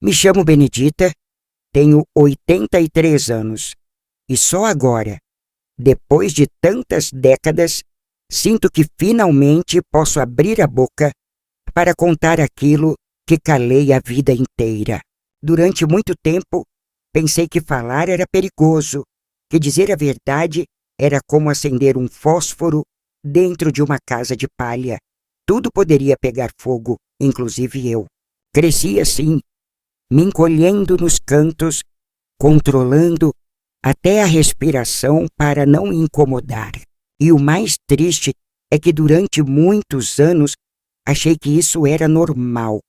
Me chamo Benedita, tenho 83 anos e só agora, depois de tantas décadas, sinto que finalmente posso abrir a boca para contar aquilo que calei a vida inteira. Durante muito tempo, pensei que falar era perigoso, que dizer a verdade era como acender um fósforo dentro de uma casa de palha. Tudo poderia pegar fogo, inclusive eu. Cresci assim, me encolhendo nos cantos, controlando até a respiração para não incomodar. E o mais triste é que durante muitos anos achei que isso era normal,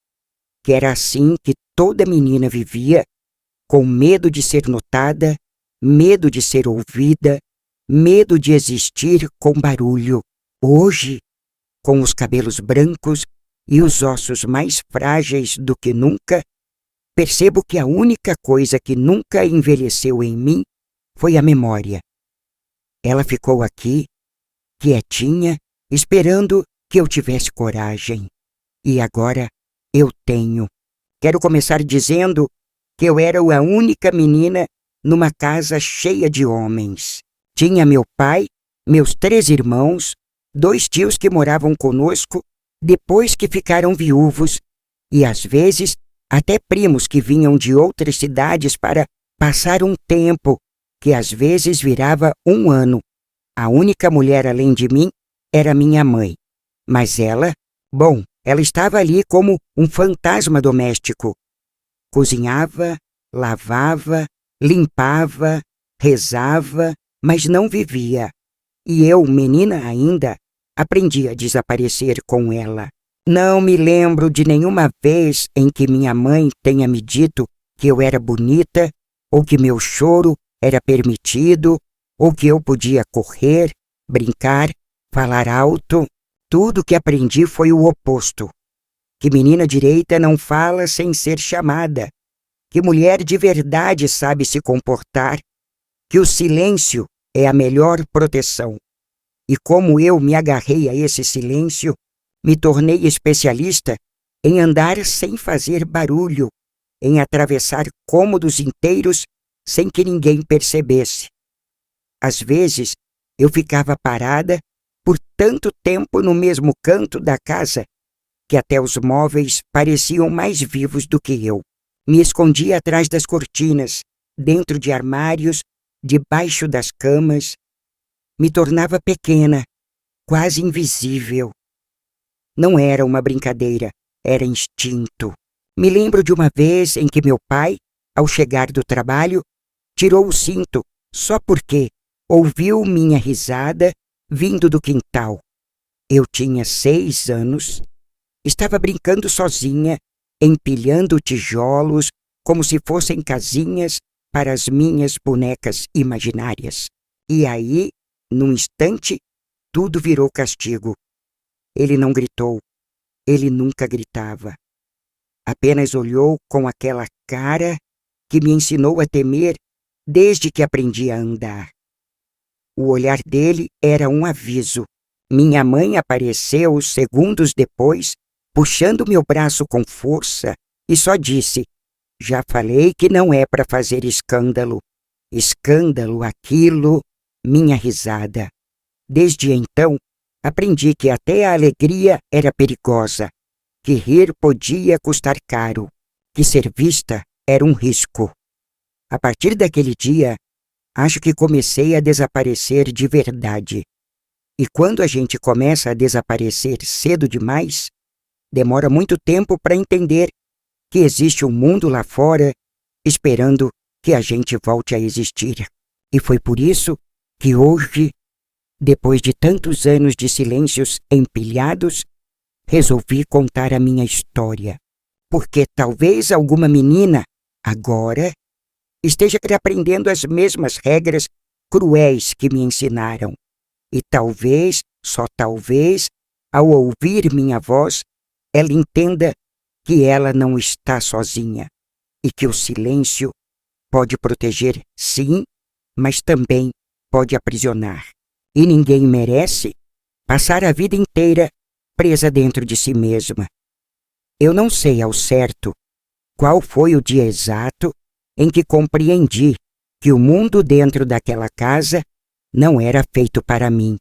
que era assim que toda menina vivia, com medo de ser notada, medo de ser ouvida, medo de existir com barulho. Hoje, com os cabelos brancos e os ossos mais frágeis do que nunca, percebo que a única coisa que nunca envelheceu em mim foi a memória. Ela ficou aqui, quietinha, esperando que eu tivesse coragem. E agora eu tenho. Quero começar dizendo que eu era a única menina numa casa cheia de homens. Tinha meu pai, meus 3 irmãos, 2 tios que moravam conosco depois que ficaram viúvos e, às vezes, até primos que vinham de outras cidades para passar um tempo, que às vezes virava 1 ano. A única mulher além de mim era minha mãe. Mas ela estava ali como um fantasma doméstico. Cozinhava, lavava, limpava, rezava, mas não vivia. E eu, menina ainda, aprendi a desaparecer com ela. Não me lembro de nenhuma vez em que minha mãe tenha me dito que eu era bonita, ou que meu choro era permitido, ou que eu podia correr, brincar, falar alto. Tudo que aprendi foi o oposto. Que menina direita não fala sem ser chamada. Que mulher de verdade sabe se comportar. Que o silêncio é a melhor proteção. E como eu me agarrei a esse silêncio, me tornei especialista em andar sem fazer barulho, em atravessar cômodos inteiros sem que ninguém percebesse. Às vezes, eu ficava parada por tanto tempo no mesmo canto da casa que até os móveis pareciam mais vivos do que eu. Me escondia atrás das cortinas, dentro de armários, debaixo das camas. Me tornava pequena, quase invisível. Não era uma brincadeira, era instinto. Me lembro de uma vez em que meu pai, ao chegar do trabalho, tirou o cinto só porque ouviu minha risada vindo do quintal. Eu tinha 6 anos, estava brincando sozinha, empilhando tijolos como se fossem casinhas para as minhas bonecas imaginárias. E aí, num instante, tudo virou castigo. Ele não gritou, ele nunca gritava. Apenas olhou com aquela cara que me ensinou a temer desde que aprendi a andar. O olhar dele era um aviso. Minha mãe apareceu segundos depois, puxando meu braço com força, e só disse: "Já falei que não é para fazer escândalo." Escândalo, aquilo, minha risada. Desde então, aprendi que até a alegria era perigosa, que rir podia custar caro, que ser vista era um risco. A partir daquele dia, acho que comecei a desaparecer de verdade. E quando a gente começa a desaparecer cedo demais, demora muito tempo para entender que existe um mundo lá fora esperando que a gente volte a existir. E foi por isso que hoje, depois de tantos anos de silêncios empilhados, resolvi contar a minha história. Porque talvez alguma menina, agora, esteja aprendendo as mesmas regras cruéis que me ensinaram. E talvez, só talvez, ao ouvir minha voz, ela entenda que ela não está sozinha e que o silêncio pode proteger, sim, mas também pode aprisionar. E ninguém merece passar a vida inteira presa dentro de si mesma. Eu não sei ao certo qual foi o dia exato em que compreendi que o mundo dentro daquela casa não era feito para mim.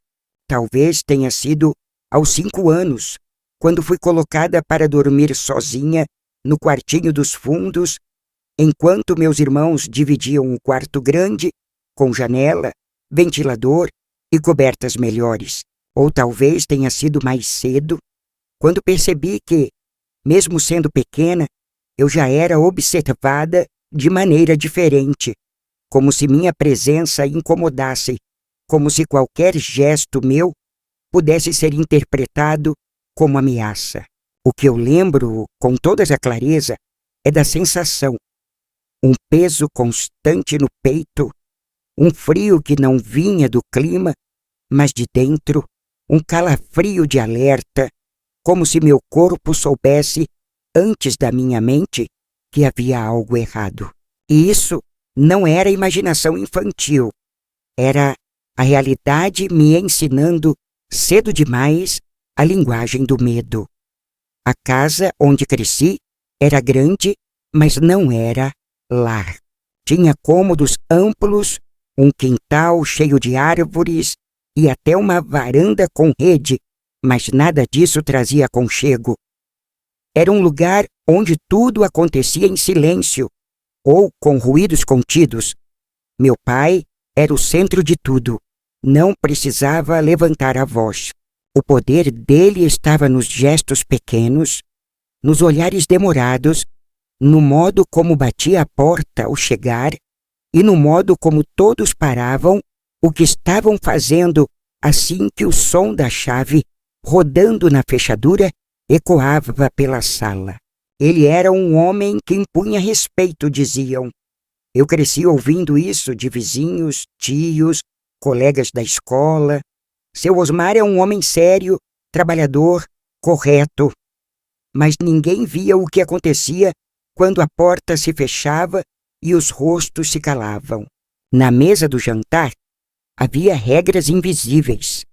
Talvez tenha sido aos 5 anos, quando fui colocada para dormir sozinha no quartinho dos fundos, enquanto meus irmãos dividiam um quarto grande, com janela, ventilador e cobertas melhores. Ou talvez tenha sido mais cedo, quando percebi que, mesmo sendo pequena, eu já era observada de maneira diferente, como se minha presença incomodasse, como se qualquer gesto meu pudesse ser interpretado como ameaça. O que eu lembro com toda a clareza é da sensação, um peso constante no peito, um frio que não vinha do clima, mas de dentro, um calafrio de alerta, como se meu corpo soubesse, antes da minha mente, que havia algo errado. E isso não era imaginação infantil, era a realidade me ensinando, cedo demais, a linguagem do medo. A casa onde cresci era grande, mas não era lar. Tinha cômodos amplos, um quintal cheio de árvores e até uma varanda com rede, mas nada disso trazia aconchego. Era um lugar onde tudo acontecia em silêncio ou com ruídos contidos. Meu pai era o centro de tudo. Não precisava levantar a voz. O poder dele estava nos gestos pequenos, nos olhares demorados, no modo como batia a porta ao chegar e no modo como todos paravam o que estavam fazendo assim que o som da chave, rodando na fechadura, ecoava pela sala. Ele era um homem que impunha respeito, diziam. Eu cresci ouvindo isso de vizinhos, tios, colegas da escola. Seu Osmar é um homem sério, trabalhador, correto. Mas ninguém via o que acontecia quando a porta se fechava e os rostos se calavam. Na mesa do jantar, havia regras invisíveis.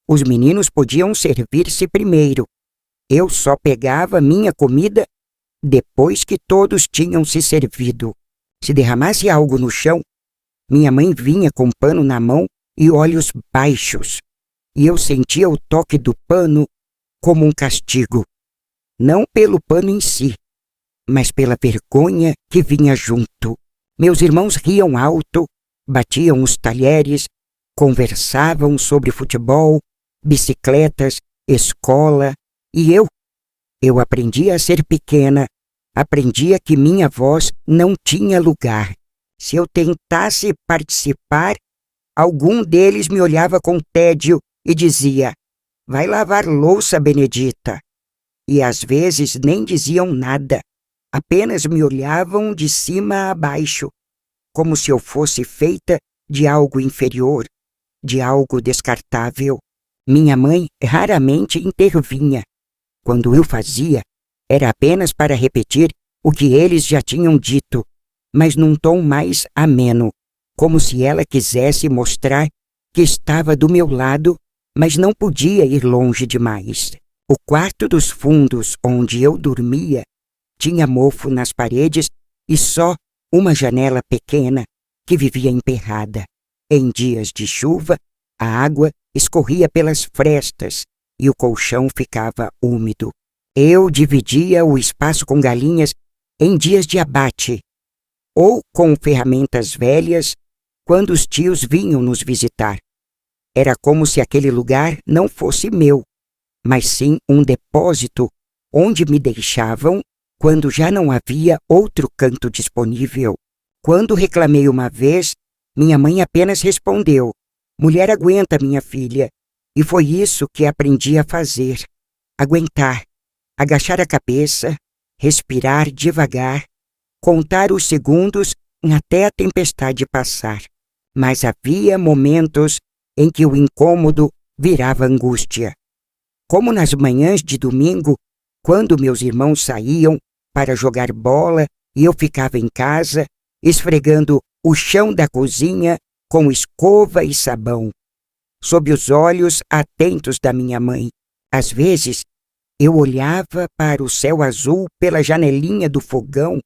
Os meninos podiam servir-se primeiro. Eu só pegava minha comida depois que todos tinham se servido. Se derramasse algo no chão, minha mãe vinha com pano na mão e olhos baixos, e eu sentia o toque do pano como um castigo, não pelo pano em si, mas pela vergonha que vinha junto. Meus irmãos riam alto, batiam os talheres, conversavam sobre futebol, bicicletas, escola, e eu aprendia a ser pequena, aprendia que minha voz não tinha lugar. Se eu tentasse participar, algum deles me olhava com tédio e dizia: "Vai lavar louça, Benedita." E às vezes nem diziam nada, apenas me olhavam de cima a baixo, como se eu fosse feita de algo inferior, de algo descartável. Minha mãe raramente intervinha. Quando eu fazia, era apenas para repetir o que eles já tinham dito, mas num tom mais ameno, como se ela quisesse mostrar que estava do meu lado, mas não podia ir longe demais. O quarto dos fundos onde eu dormia tinha mofo nas paredes e só uma janela pequena que vivia emperrada. Em dias de chuva, a água escorria pelas frestas e o colchão ficava úmido. Eu dividia o espaço com galinhas em dias de abate, ou com ferramentas velhas quando os tios vinham nos visitar. Era como se aquele lugar não fosse meu, mas sim um depósito onde me deixavam quando já não havia outro canto disponível. Quando reclamei uma vez, minha mãe apenas respondeu: "Mulher aguenta, minha filha." E foi isso que aprendi a fazer: aguentar, agachar a cabeça, respirar devagar, contar os segundos até a tempestade passar. Mas havia momentos em que o incômodo virava angústia. Como nas manhãs de domingo, quando meus irmãos saíam para jogar bola e eu ficava em casa, esfregando o chão da cozinha com escova e sabão, sob os olhos atentos da minha mãe. Às vezes, eu olhava para o céu azul pela janelinha do fogão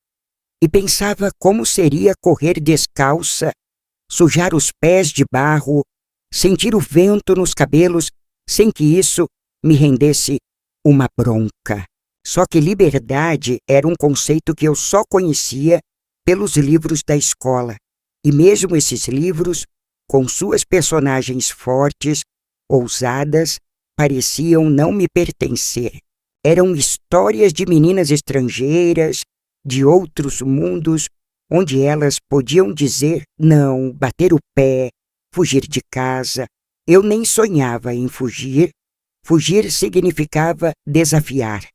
e pensava como seria correr descalça, sujar os pés de barro, sentir o vento nos cabelos, sem que isso me rendesse uma bronca. Só que liberdade era um conceito que eu só conhecia pelos livros da escola. E mesmo esses livros, com suas personagens fortes, ousadas, pareciam não me pertencer. Eram histórias de meninas estrangeiras, de outros mundos, onde elas podiam dizer não, bater o pé, fugir de casa. Eu nem sonhava em fugir. Fugir significava desafiar,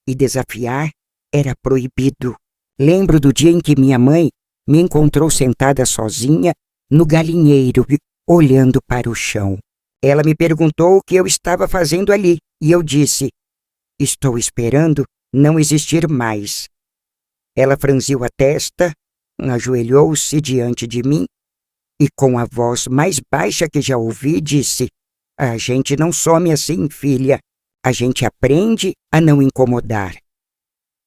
e desafiar era proibido. Lembro do dia em que minha mãe me encontrou sentada sozinha no galinheiro, olhando para o chão. Ela me perguntou o que eu estava fazendo ali, e eu disse: estou esperando não existir mais. Ela franziu a testa, ajoelhou-se diante de mim e, com a voz mais baixa que já ouvi, disse: a gente não some assim, filha. A gente aprende a não incomodar.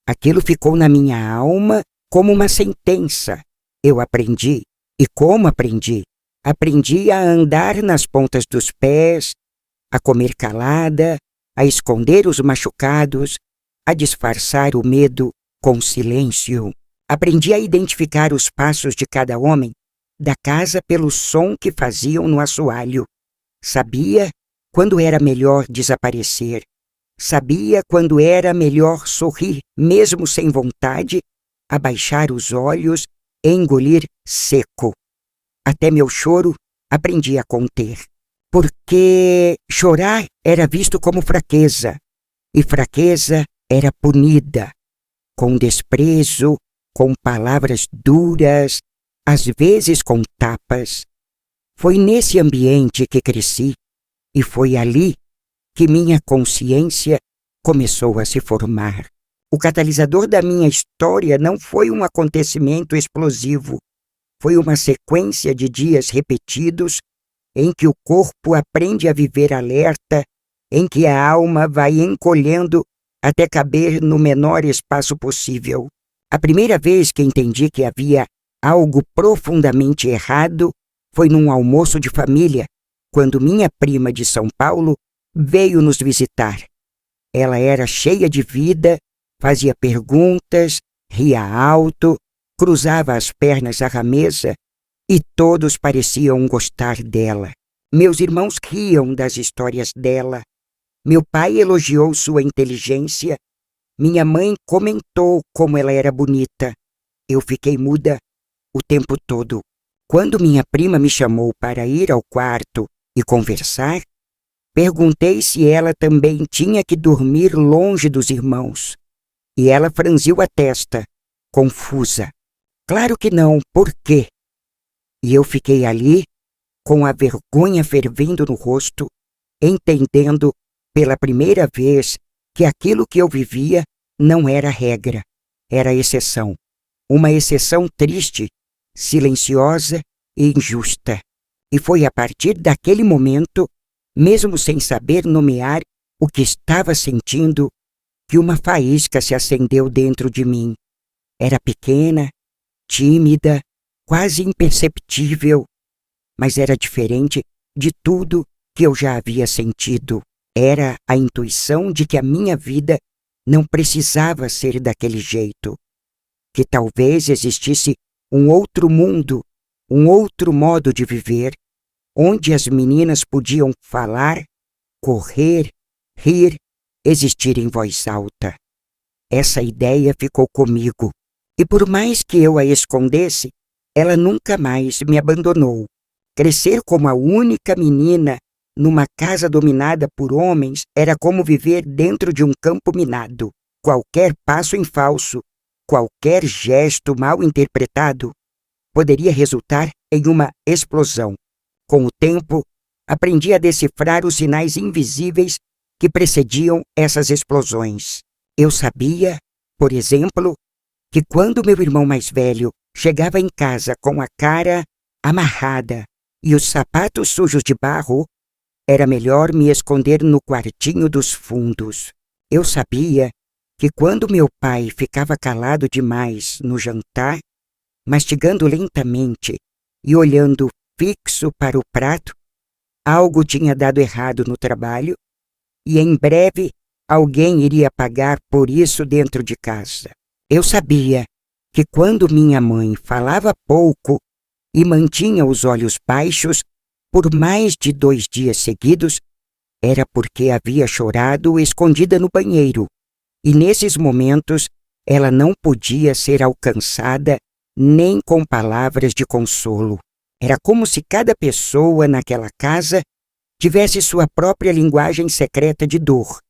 Aquilo ficou na minha alma como uma sentença. Eu aprendi. E como aprendi? Aprendi a andar nas pontas dos pés, a comer calada, a esconder os machucados, a disfarçar o medo com silêncio. Aprendi a identificar os passos de cada homem da casa pelo som que faziam no assoalho. Sabia quando era melhor desaparecer. Sabia quando era melhor sorrir, mesmo sem vontade, abaixar os olhos e engolir seco. Até meu choro aprendi a conter. Porque chorar era visto como fraqueza, e fraqueza era punida, com desprezo, com palavras duras, às vezes com tapas. Foi nesse ambiente que cresci, e foi ali que minha consciência começou a se formar. O catalisador da minha história não foi um acontecimento explosivo, foi uma sequência de dias repetidos em que o corpo aprende a viver alerta, em que a alma vai encolhendo até caber no menor espaço possível. A primeira vez que entendi que havia algo profundamente errado foi num almoço de família, quando minha prima de São Paulo veio nos visitar. Ela era cheia de vida, fazia perguntas, ria alto, cruzava as pernas à mesa e todos pareciam gostar dela. Meus irmãos riam das histórias dela. Meu pai elogiou sua inteligência. Minha mãe comentou como ela era bonita. Eu fiquei muda o tempo todo. Quando minha prima me chamou para ir ao quarto e conversar, perguntei se ela também tinha que dormir longe dos irmãos. E ela franziu a testa, confusa. Claro que não, por quê? E eu fiquei ali, com a vergonha fervendo no rosto, entendendo pela primeira vez que aquilo que eu vivia não era regra, era exceção. Uma exceção triste, silenciosa e injusta. E foi a partir daquele momento, mesmo sem saber nomear o que estava sentindo, que uma faísca se acendeu dentro de mim. Era pequena, tímida, quase imperceptível, mas era diferente de tudo que eu já havia sentido. Era a intuição de que a minha vida não precisava ser daquele jeito, que talvez existisse um outro mundo, um outro modo de viver, onde as meninas podiam falar, correr, rir, existir em voz alta. Essa ideia ficou comigo, e por mais que eu a escondesse, ela nunca mais me abandonou. Crescer como a única menina numa casa dominada por homens era como viver dentro de um campo minado. Qualquer passo em falso, qualquer gesto mal interpretado, poderia resultar em uma explosão. Com o tempo, aprendi a decifrar os sinais invisíveis que precediam essas explosões. Eu sabia, por exemplo, que quando meu irmão mais velho chegava em casa com a cara amarrada e os sapatos sujos de barro, era melhor me esconder no quartinho dos fundos. Eu sabia que quando meu pai ficava calado demais no jantar, mastigando lentamente e olhando fixo para o prato, algo tinha dado errado no trabalho e em breve alguém iria pagar por isso dentro de casa. Eu sabia que quando minha mãe falava pouco e mantinha os olhos baixos por mais de 2 dias seguidos, era porque havia chorado escondida no banheiro, e nesses momentos ela não podia ser alcançada nem com palavras de consolo. Era como se cada pessoa naquela casa tivesse sua própria linguagem secreta de dor,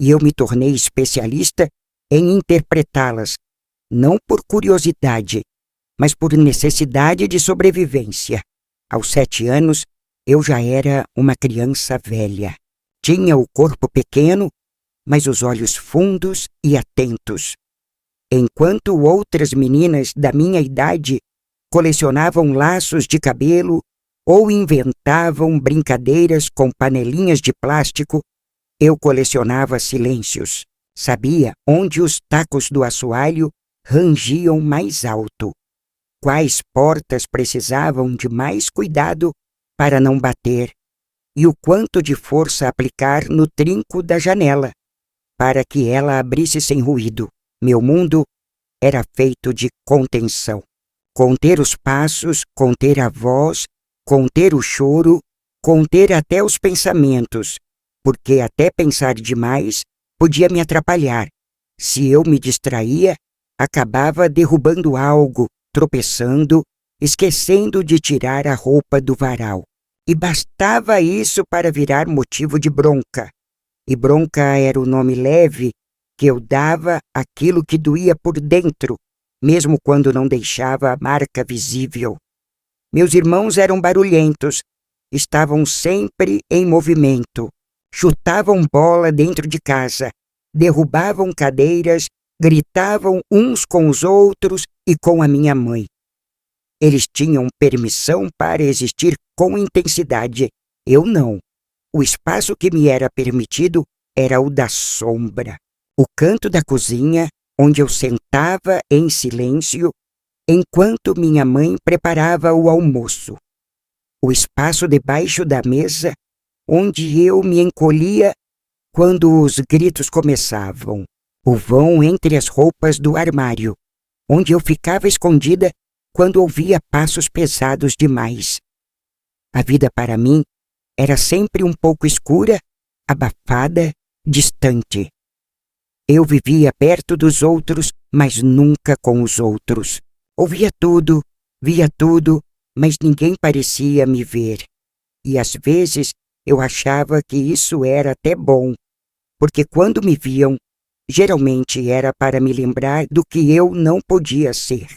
e eu me tornei especialista em interpretá-las, não por curiosidade, mas por necessidade de sobrevivência. Aos 7 anos, eu já era uma criança velha. Tinha o corpo pequeno, mas os olhos fundos e atentos. Enquanto outras meninas da minha idade colecionavam laços de cabelo ou inventavam brincadeiras com panelinhas de plástico, eu colecionava silêncios. Sabia onde os tacos do assoalho rangiam mais alto, quais portas precisavam de mais cuidado para não bater, e o quanto de força aplicar no trinco da janela, para que ela abrisse sem ruído. Meu mundo era feito de contenção. Conter os passos, conter a voz, conter o choro, conter até os pensamentos, porque até pensar demais podia me atrapalhar. Se eu me distraía, acabava derrubando algo, tropeçando, esquecendo de tirar a roupa do varal. E bastava isso para virar motivo de bronca. E bronca era o nome leve que eu dava àquilo que doía por dentro, mesmo quando não deixava a marca visível. Meus irmãos eram barulhentos, estavam sempre em movimento, chutavam bola dentro de casa, derrubavam cadeiras, gritavam uns com os outros e com a minha mãe. Eles tinham permissão para existir com intensidade. Eu não. O espaço que me era permitido era o da sombra. O canto da cozinha, onde eu sentava em silêncio, enquanto minha mãe preparava o almoço. O espaço debaixo da mesa, onde eu me encolhia quando os gritos começavam. O vão entre as roupas do armário, onde eu ficava escondida quando ouvia passos pesados demais. A vida para mim era sempre um pouco escura, abafada, distante. Eu vivia perto dos outros, mas nunca com os outros. Ouvia tudo, via tudo, mas ninguém parecia me ver. E às vezes eu achava que isso era até bom, porque quando me viam, geralmente era para me lembrar do que eu não podia ser.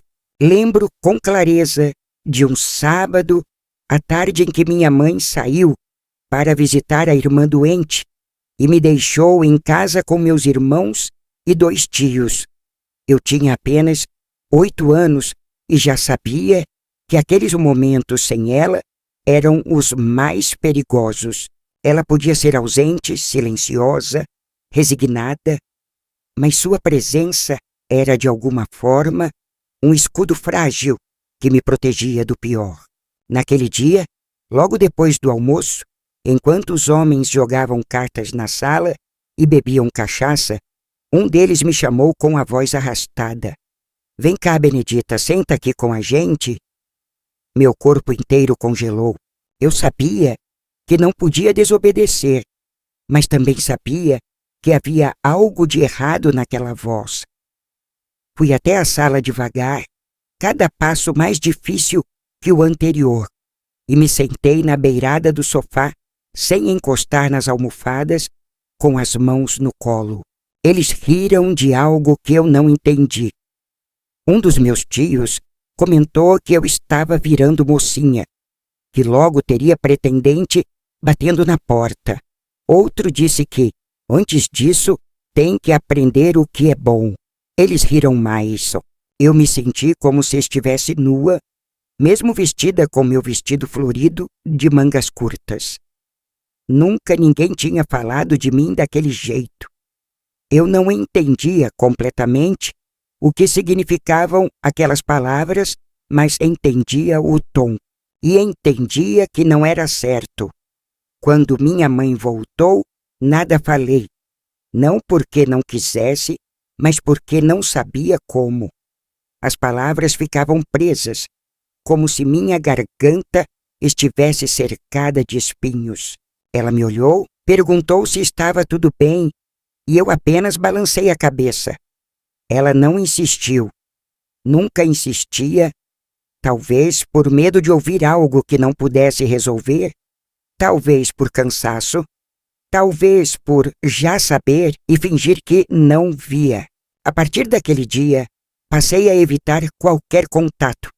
Lembro com clareza de um sábado, à tarde em que minha mãe saiu para visitar a irmã doente e me deixou em casa com meus irmãos e 2 tios. Eu tinha apenas 8 anos e já sabia que aqueles momentos sem ela eram os mais perigosos. Ela podia ser ausente, silenciosa, resignada, mas sua presença era, de alguma forma, um escudo frágil que me protegia do pior. Naquele dia, logo depois do almoço, enquanto os homens jogavam cartas na sala e bebiam cachaça, um deles me chamou com a voz arrastada. Vem cá, Benedita, senta aqui com a gente. Meu corpo inteiro congelou. Eu sabia que não podia desobedecer, mas também sabia que havia algo de errado naquela voz. Fui até a sala devagar, cada passo mais difícil que o anterior, e me sentei na beirada do sofá, sem encostar nas almofadas, com as mãos no colo. Eles riram de algo que eu não entendi. Um dos meus tios comentou que eu estava virando mocinha, que logo teria pretendente batendo na porta. Outro disse que, antes disso, tem que aprender o que é bom. Eles riram mais. Eu me senti como se estivesse nua, mesmo vestida com meu vestido florido de mangas curtas. Nunca ninguém tinha falado de mim daquele jeito. Eu não entendia completamente o que significavam aquelas palavras, mas entendia o tom. E entendia que não era certo. Quando minha mãe voltou, nada falei. Não porque não quisesse, mas porque não sabia como. As palavras ficavam presas, como se minha garganta estivesse cercada de espinhos. Ela me olhou, perguntou se estava tudo bem, e eu apenas balancei a cabeça. Ela não insistiu. Nunca insistia, talvez por medo de ouvir algo que não pudesse resolver, talvez por cansaço, talvez por já saber e fingir que não via. A partir daquele dia, passei a evitar qualquer contato.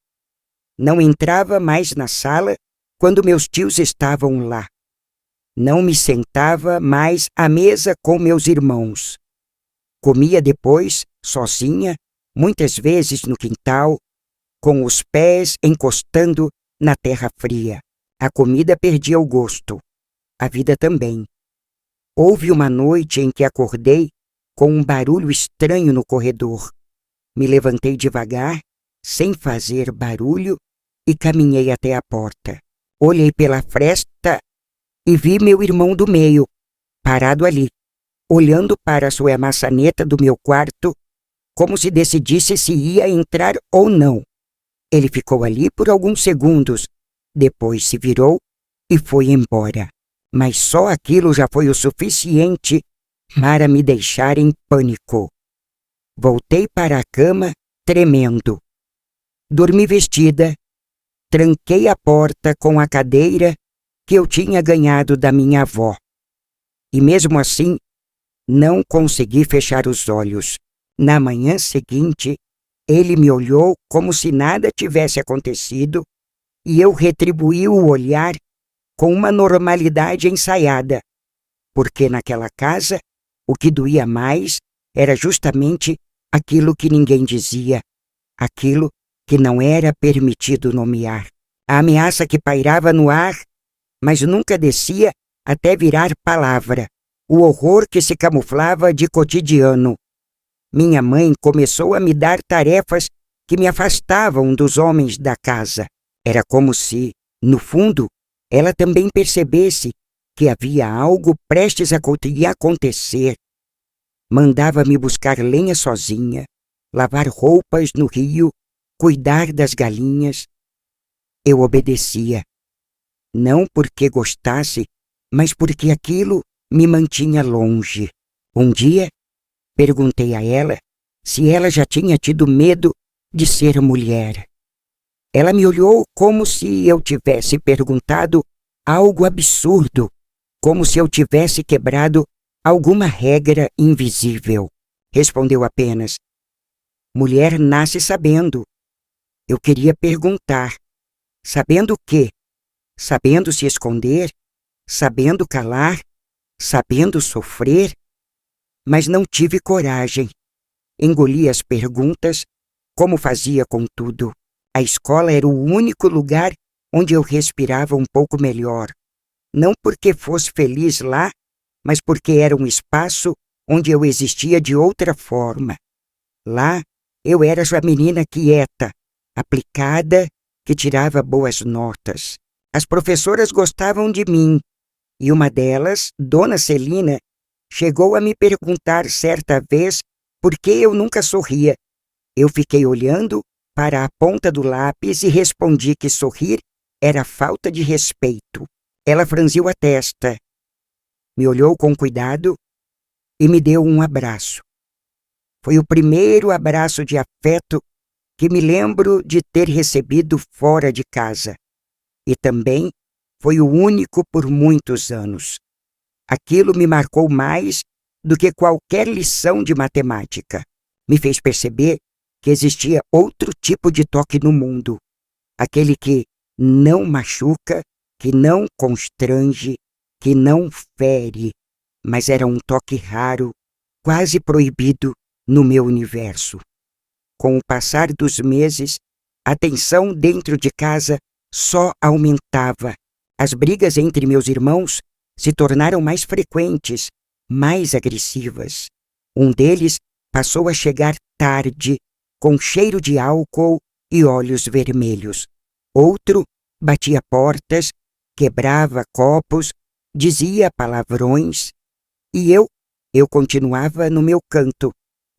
Não entrava mais na sala quando meus tios estavam lá. Não me sentava mais à mesa com meus irmãos. Comia depois, sozinha, muitas vezes no quintal, com os pés encostando na terra fria. A comida perdia o gosto. A vida também. Houve uma noite em que acordei com um barulho estranho no corredor. Me levantei devagar, sem fazer barulho, e caminhei até a porta. Olhei pela fresta e vi meu irmão do meio, parado ali, olhando para a sua maçaneta do meu quarto, como se decidisse se ia entrar ou não. Ele ficou ali por alguns segundos, depois se virou e foi embora. Mas só aquilo já foi o suficiente para me deixar em pânico. Voltei para a cama, tremendo. Dormi vestida, tranquei a porta com a cadeira que eu tinha ganhado da minha avó. E mesmo assim, não consegui fechar os olhos. Na manhã seguinte, ele me olhou como se nada tivesse acontecido e eu retribuí o olhar com uma normalidade ensaiada, porque naquela casa o que doía mais era justamente aquilo que ninguém dizia, aquilo que não era permitido nomear. A ameaça que pairava no ar, mas nunca descia até virar palavra, o horror que se camuflava de cotidiano. Minha mãe começou a me dar tarefas que me afastavam dos homens da casa. Era como se, no fundo, ela também percebesse que havia algo prestes a acontecer. Mandava-me buscar lenha sozinha, lavar roupas no rio, cuidar das galinhas. Eu obedecia. Não porque gostasse, mas porque aquilo me mantinha longe. Um dia, perguntei a ela se ela já tinha tido medo de ser mulher. Ela me olhou como se eu tivesse perguntado algo absurdo, como se eu tivesse quebrado alguma regra invisível. Respondeu apenas: mulher nasce sabendo. Eu queria perguntar: sabendo o quê? Sabendo se esconder? Sabendo calar? Sabendo sofrer? Mas não tive coragem. Engoli as perguntas, como fazia com tudo. A escola era o único lugar onde eu respirava um pouco melhor. Não porque fosse feliz lá, mas porque era um espaço onde eu existia de outra forma. Lá, eu era a menina quieta, aplicada, que tirava boas notas. As professoras gostavam de mim, e uma delas, Dona Celina, chegou a me perguntar certa vez por que eu nunca sorria. Eu fiquei olhando para a ponta do lápis e respondi que sorrir era falta de respeito. Ela franziu a testa, me olhou com cuidado e me deu um abraço. Foi o primeiro abraço de afeto que me lembro de ter recebido fora de casa. E também foi o único por muitos anos. Aquilo me marcou mais do que qualquer lição de matemática. Me fez perceber que existia outro tipo de toque no mundo. Aquele que não machuca, que não constrange, que não fere, mas era um toque raro, quase proibido no meu universo. Com o passar dos meses, a tensão dentro de casa só aumentava. As brigas entre meus irmãos se tornaram mais frequentes, mais agressivas. Um deles passou a chegar tarde, com cheiro de álcool e olhos vermelhos. Outro batia portas, quebrava copos, dizia palavrões. E eu continuava no meu canto,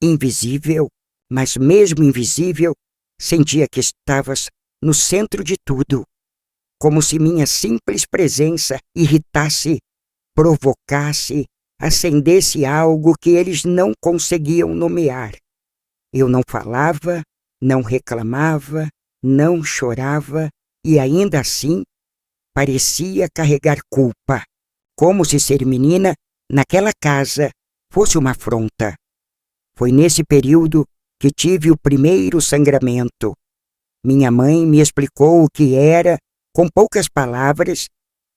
invisível, mas mesmo invisível, sentia que estavas no centro de tudo, como se minha simples presença irritasse, provocasse, acendesse algo que eles não conseguiam nomear. Eu não falava, não reclamava, não chorava e ainda assim parecia carregar culpa, como se ser menina naquela casa fosse uma afronta. Foi nesse período que tive o primeiro sangramento. Minha mãe me explicou o que era, com poucas palavras,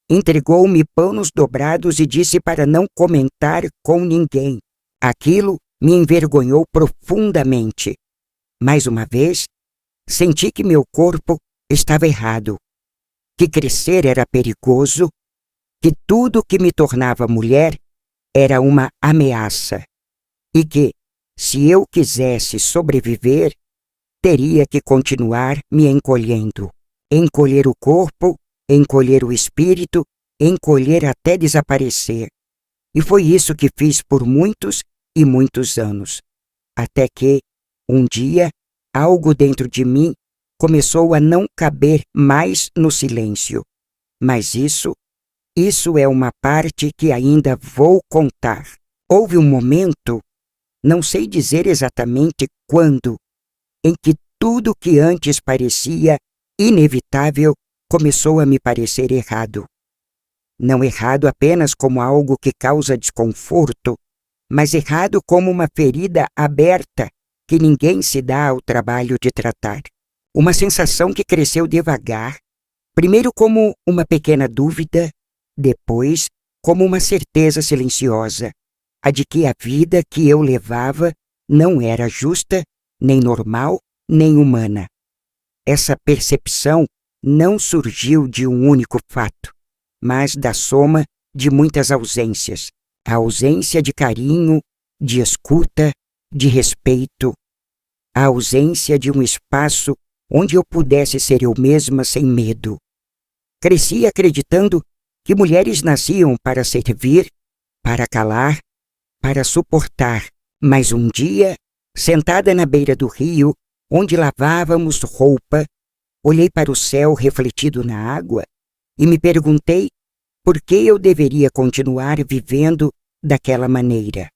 entregou-me panos dobrados e disse para não comentar com ninguém. Aquilo me envergonhou profundamente. Mais uma vez, senti que meu corpo estava errado, que crescer era perigoso, que tudo que me tornava mulher era uma ameaça e que, se eu quisesse sobreviver, teria que continuar me encolhendo. Encolher o corpo, encolher o espírito, encolher até desaparecer. E foi isso que fiz por muitos e muitos anos. Até que, um dia, algo dentro de mim começou a não caber mais no silêncio. Mas isso é uma parte que ainda vou contar. Houve um momento, não sei dizer exatamente quando, em que tudo que antes parecia inevitável começou a me parecer errado. Não errado apenas como algo que causa desconforto, mas errado como uma ferida aberta que ninguém se dá ao trabalho de tratar. Uma sensação que cresceu devagar, primeiro como uma pequena dúvida, depois como uma certeza silenciosa, a de que a vida que eu levava não era justa, nem normal, nem humana. Essa percepção não surgiu de um único fato, mas da soma de muitas ausências. A ausência de carinho, de escuta, de respeito. A ausência de um espaço onde eu pudesse ser eu mesma sem medo. Cresci acreditando que mulheres nasciam para servir, para calar, para suportar. Mas um dia, sentada na beira do rio, onde lavávamos roupa, olhei para o céu refletido na água e me perguntei por que eu deveria continuar vivendo daquela maneira.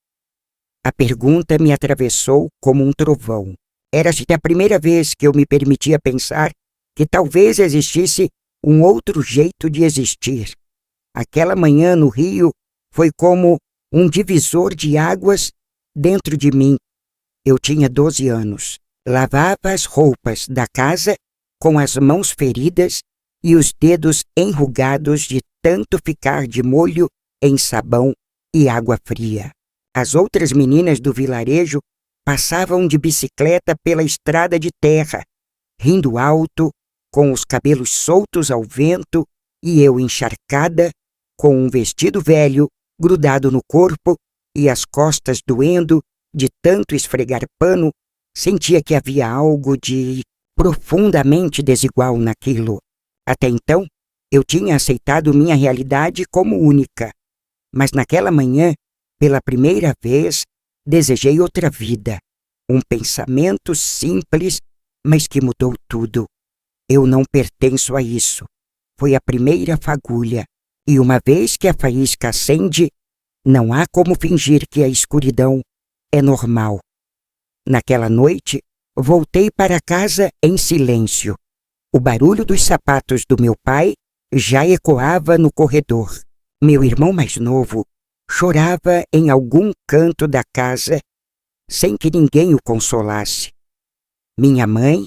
A pergunta me atravessou como um trovão. Era-se a primeira vez que eu me permitia pensar que talvez existisse um outro jeito de existir. Aquela manhã no rio foi como um divisor de águas dentro de mim. Eu tinha 12 anos. Lavava as roupas da casa com as mãos feridas e os dedos enrugados de tanto ficar de molho em sabão e água fria. As outras meninas do vilarejo passavam de bicicleta pela estrada de terra, rindo alto, com os cabelos soltos ao vento, e eu encharcada, com um vestido velho grudado no corpo e as costas doendo de tanto esfregar pano, sentia que havia algo de profundamente desigual naquilo. Até então, eu tinha aceitado minha realidade como única, mas naquela manhã, pela primeira vez, desejei outra vida. Um pensamento simples, mas que mudou tudo. Eu não pertenço a isso. Foi a primeira fagulha, e uma vez que a faísca acende, não há como fingir que a escuridão é normal. Naquela noite, voltei para casa em silêncio. O barulho dos sapatos do meu pai já ecoava no corredor. Meu irmão mais novo chorava em algum canto da casa, sem que ninguém o consolasse. Minha mãe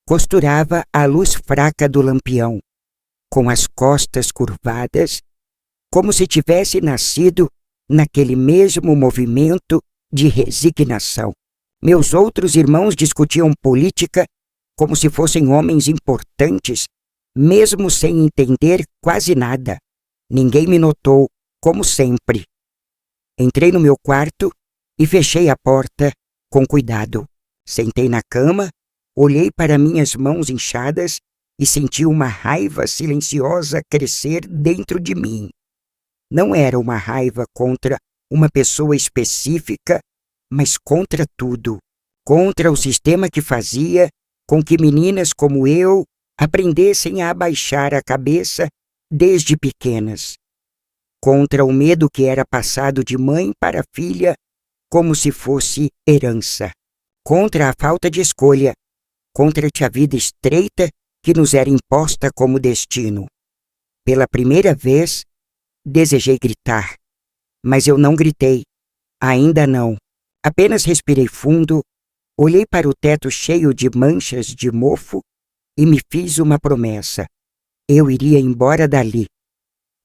costurava a luz fraca do lampião, com as costas curvadas, como se tivesse nascido naquele mesmo movimento de resignação. Meus outros irmãos discutiam política como se fossem homens importantes, mesmo sem entender quase nada. Ninguém me notou, como sempre. Entrei no meu quarto, e fechei a porta com cuidado. Sentei na cama, olhei para minhas mãos inchadas e senti uma raiva silenciosa crescer dentro de mim. Não era uma raiva contra uma pessoa específica, mas contra tudo. Contra o sistema que fazia com que meninas como eu aprendessem a abaixar a cabeça desde pequenas. Contra o medo que era passado de mãe para filha como se fosse herança. Contra a falta de escolha. Contra a vida estreita que nos era imposta como destino. Pela primeira vez, desejei gritar, mas eu não gritei. Ainda não. Apenas respirei fundo, olhei para o teto cheio de manchas de mofo e me fiz uma promessa. Eu iria embora dali.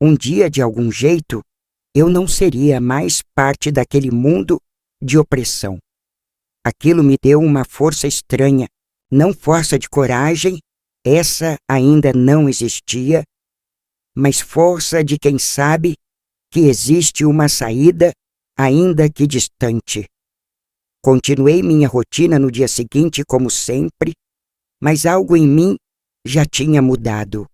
Um dia, de algum jeito, eu não seria mais parte daquele mundo de opressão. Aquilo me deu uma força estranha, não força de coragem, essa ainda não existia, mas força de quem sabe que existe uma saída, ainda que distante. Continuei minha rotina no dia seguinte como sempre, mas algo em mim já tinha mudado.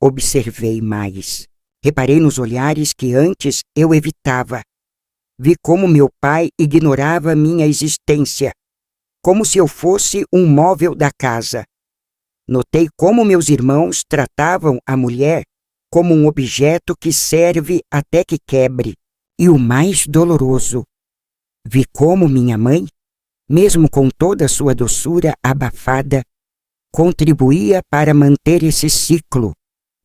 Observei mais. Reparei nos olhares que antes eu evitava. Vi como meu pai ignorava minha existência, como se eu fosse um móvel da casa. Notei como meus irmãos tratavam a mulher como um objeto que serve até que quebre. E o mais doloroso, vi como minha mãe, mesmo com toda a sua doçura abafada, contribuía para manter esse ciclo,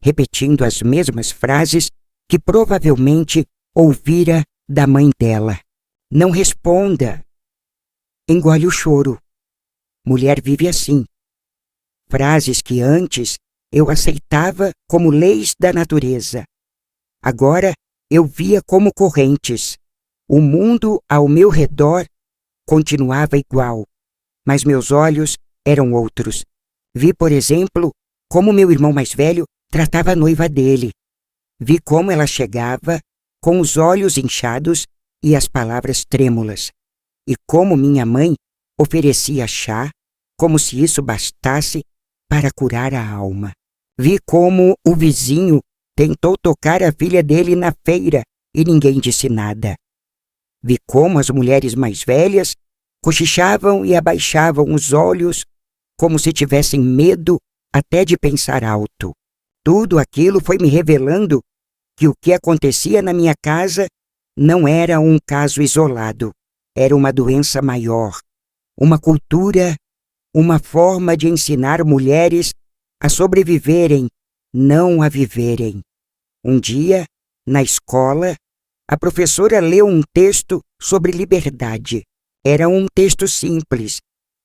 repetindo as mesmas frases que provavelmente ouvira da mãe dela. Não responda. Engole o choro. Mulher vive assim. Frases que antes eu aceitava como leis da natureza. Agora eu via como correntes. O mundo ao meu redor continuava igual, mas meus olhos eram outros. Vi, por exemplo, como meu irmão mais velho tratava a noiva dele. Vi como ela chegava com os olhos inchados e as palavras trêmulas. E como minha mãe oferecia chá, como se isso bastasse para curar a alma. Vi como o vizinho tentou tocar a filha dele na feira e ninguém disse nada. Vi como as mulheres mais velhas cochichavam e abaixavam os olhos como se tivessem medo até de pensar alto. Tudo aquilo foi me revelando que o que acontecia na minha casa não era um caso isolado, era uma doença maior, uma cultura, uma forma de ensinar mulheres a sobreviverem, não a viverem. Um dia, na escola, a professora leu um texto sobre liberdade. Era um texto simples,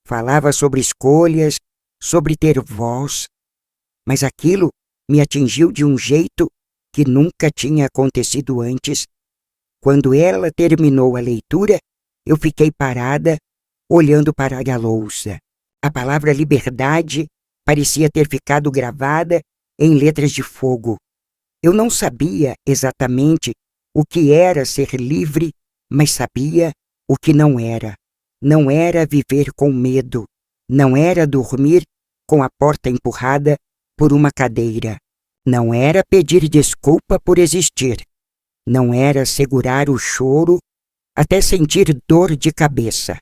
falava sobre escolhas, sobre ter voz, mas aquilo me atingiu de um jeito que nunca tinha acontecido antes. Quando ela terminou a leitura, eu fiquei parada, olhando para a lousa. A palavra liberdade parecia ter ficado gravada em letras de fogo. Eu não sabia exatamente o que era ser livre, mas sabia o que não era. Não era viver com medo. Não era dormir com a porta empurrada por uma cadeira. Não era pedir desculpa por existir. Não era segurar o choro até sentir dor de cabeça.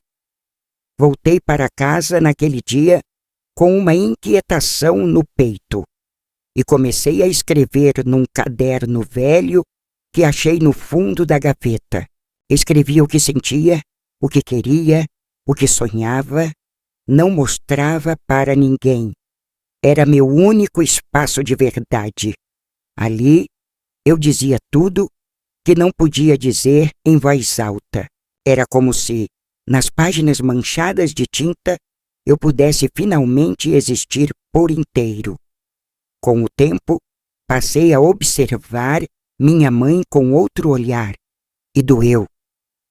Voltei para casa naquele dia com uma inquietação no peito e comecei a escrever num caderno velho que achei no fundo da gaveta. Escrevia o que sentia, o que queria, o que sonhava. Não mostrava para ninguém. Era meu único espaço de verdade. Ali eu dizia tudo que não podia dizer em voz alta. Era como se, nas páginas manchadas de tinta, eu pudesse finalmente existir por inteiro. Com o tempo, passei a observar minha mãe com outro olhar, e doeu.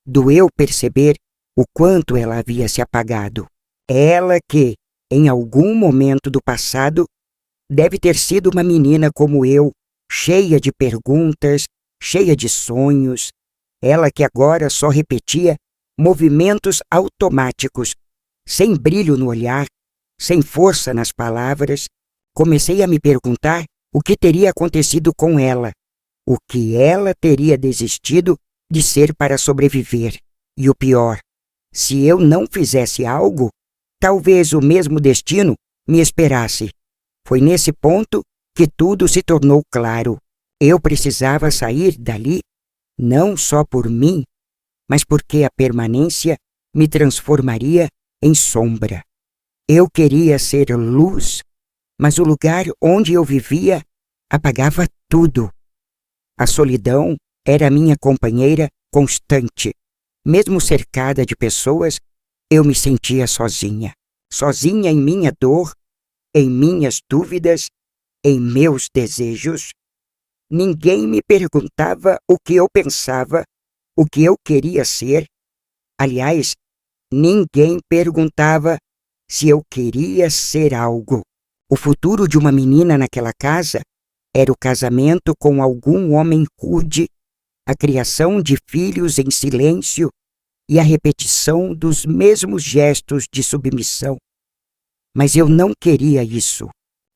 Doeu perceber o quanto ela havia se apagado. Ela que, em algum momento do passado, deve ter sido uma menina como eu, cheia de perguntas, cheia de sonhos. Ela que agora só repetia movimentos automáticos, sem brilho no olhar, sem força nas palavras. Comecei a me perguntar o que teria acontecido com ela, o que ela teria desistido de ser para sobreviver. E o pior, se eu não fizesse algo, talvez o mesmo destino me esperasse. Foi nesse ponto que tudo se tornou claro. Eu precisava sair dali, não só por mim, mas porque a permanência me transformaria em sombra. Eu queria ser luz, mas o lugar onde eu vivia apagava tudo. A solidão era minha companheira constante. Mesmo cercada de pessoas, eu me sentia sozinha. Sozinha em minha dor, em minhas dúvidas, em meus desejos. Ninguém me perguntava o que eu pensava, o que eu queria ser. Aliás, ninguém perguntava se eu queria ser algo. O futuro de uma menina naquela casa era o casamento com algum homem rude, a criação de filhos em silêncio e a repetição dos mesmos gestos de submissão. Mas eu não queria isso.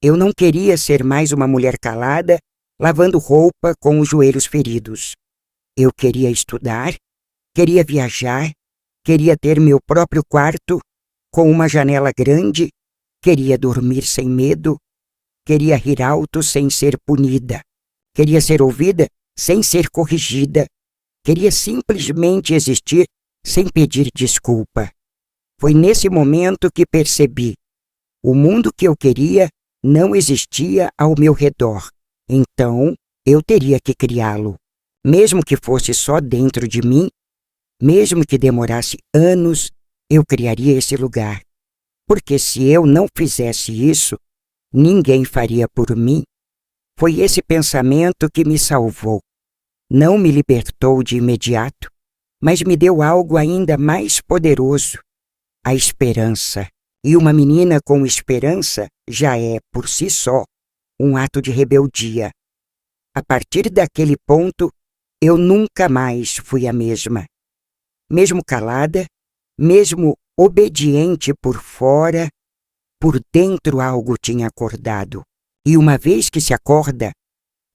Eu não queria ser mais uma mulher calada, lavando roupa com os joelhos feridos. Eu queria estudar, queria viajar, queria ter meu próprio quarto, com uma janela grande, queria dormir sem medo, queria rir alto sem ser punida, queria ser ouvida sem ser corrigida, queria simplesmente existir sem pedir desculpa. Foi nesse momento que percebi: o mundo que eu queria não existia ao meu redor, então eu teria que criá-lo. Mesmo que fosse só dentro de mim, mesmo que demorasse anos, eu criaria esse lugar. Porque se eu não fizesse isso, ninguém faria por mim. Foi esse pensamento que me salvou. Não me libertou de imediato, mas me deu algo ainda mais poderoso: a esperança. E uma menina com esperança já é, por si só, um ato de rebeldia. A partir daquele ponto, eu nunca mais fui a mesma. Mesmo calada, mesmo obediente por fora, por dentro algo tinha acordado. E uma vez que se acorda,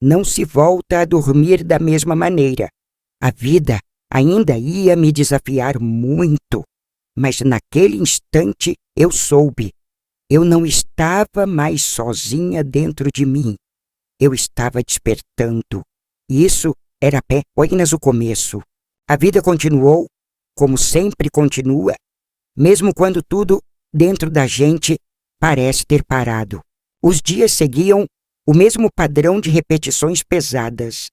não se volta a dormir da mesma maneira. A vida ainda ia me desafiar muito, mas naquele instante eu soube. Eu não estava mais sozinha dentro de mim. Eu estava despertando. E isso era apenas o começo. A vida continuou, como sempre continua, mesmo quando tudo dentro da gente parece ter parado. Os dias seguiam o mesmo padrão de repetições pesadas: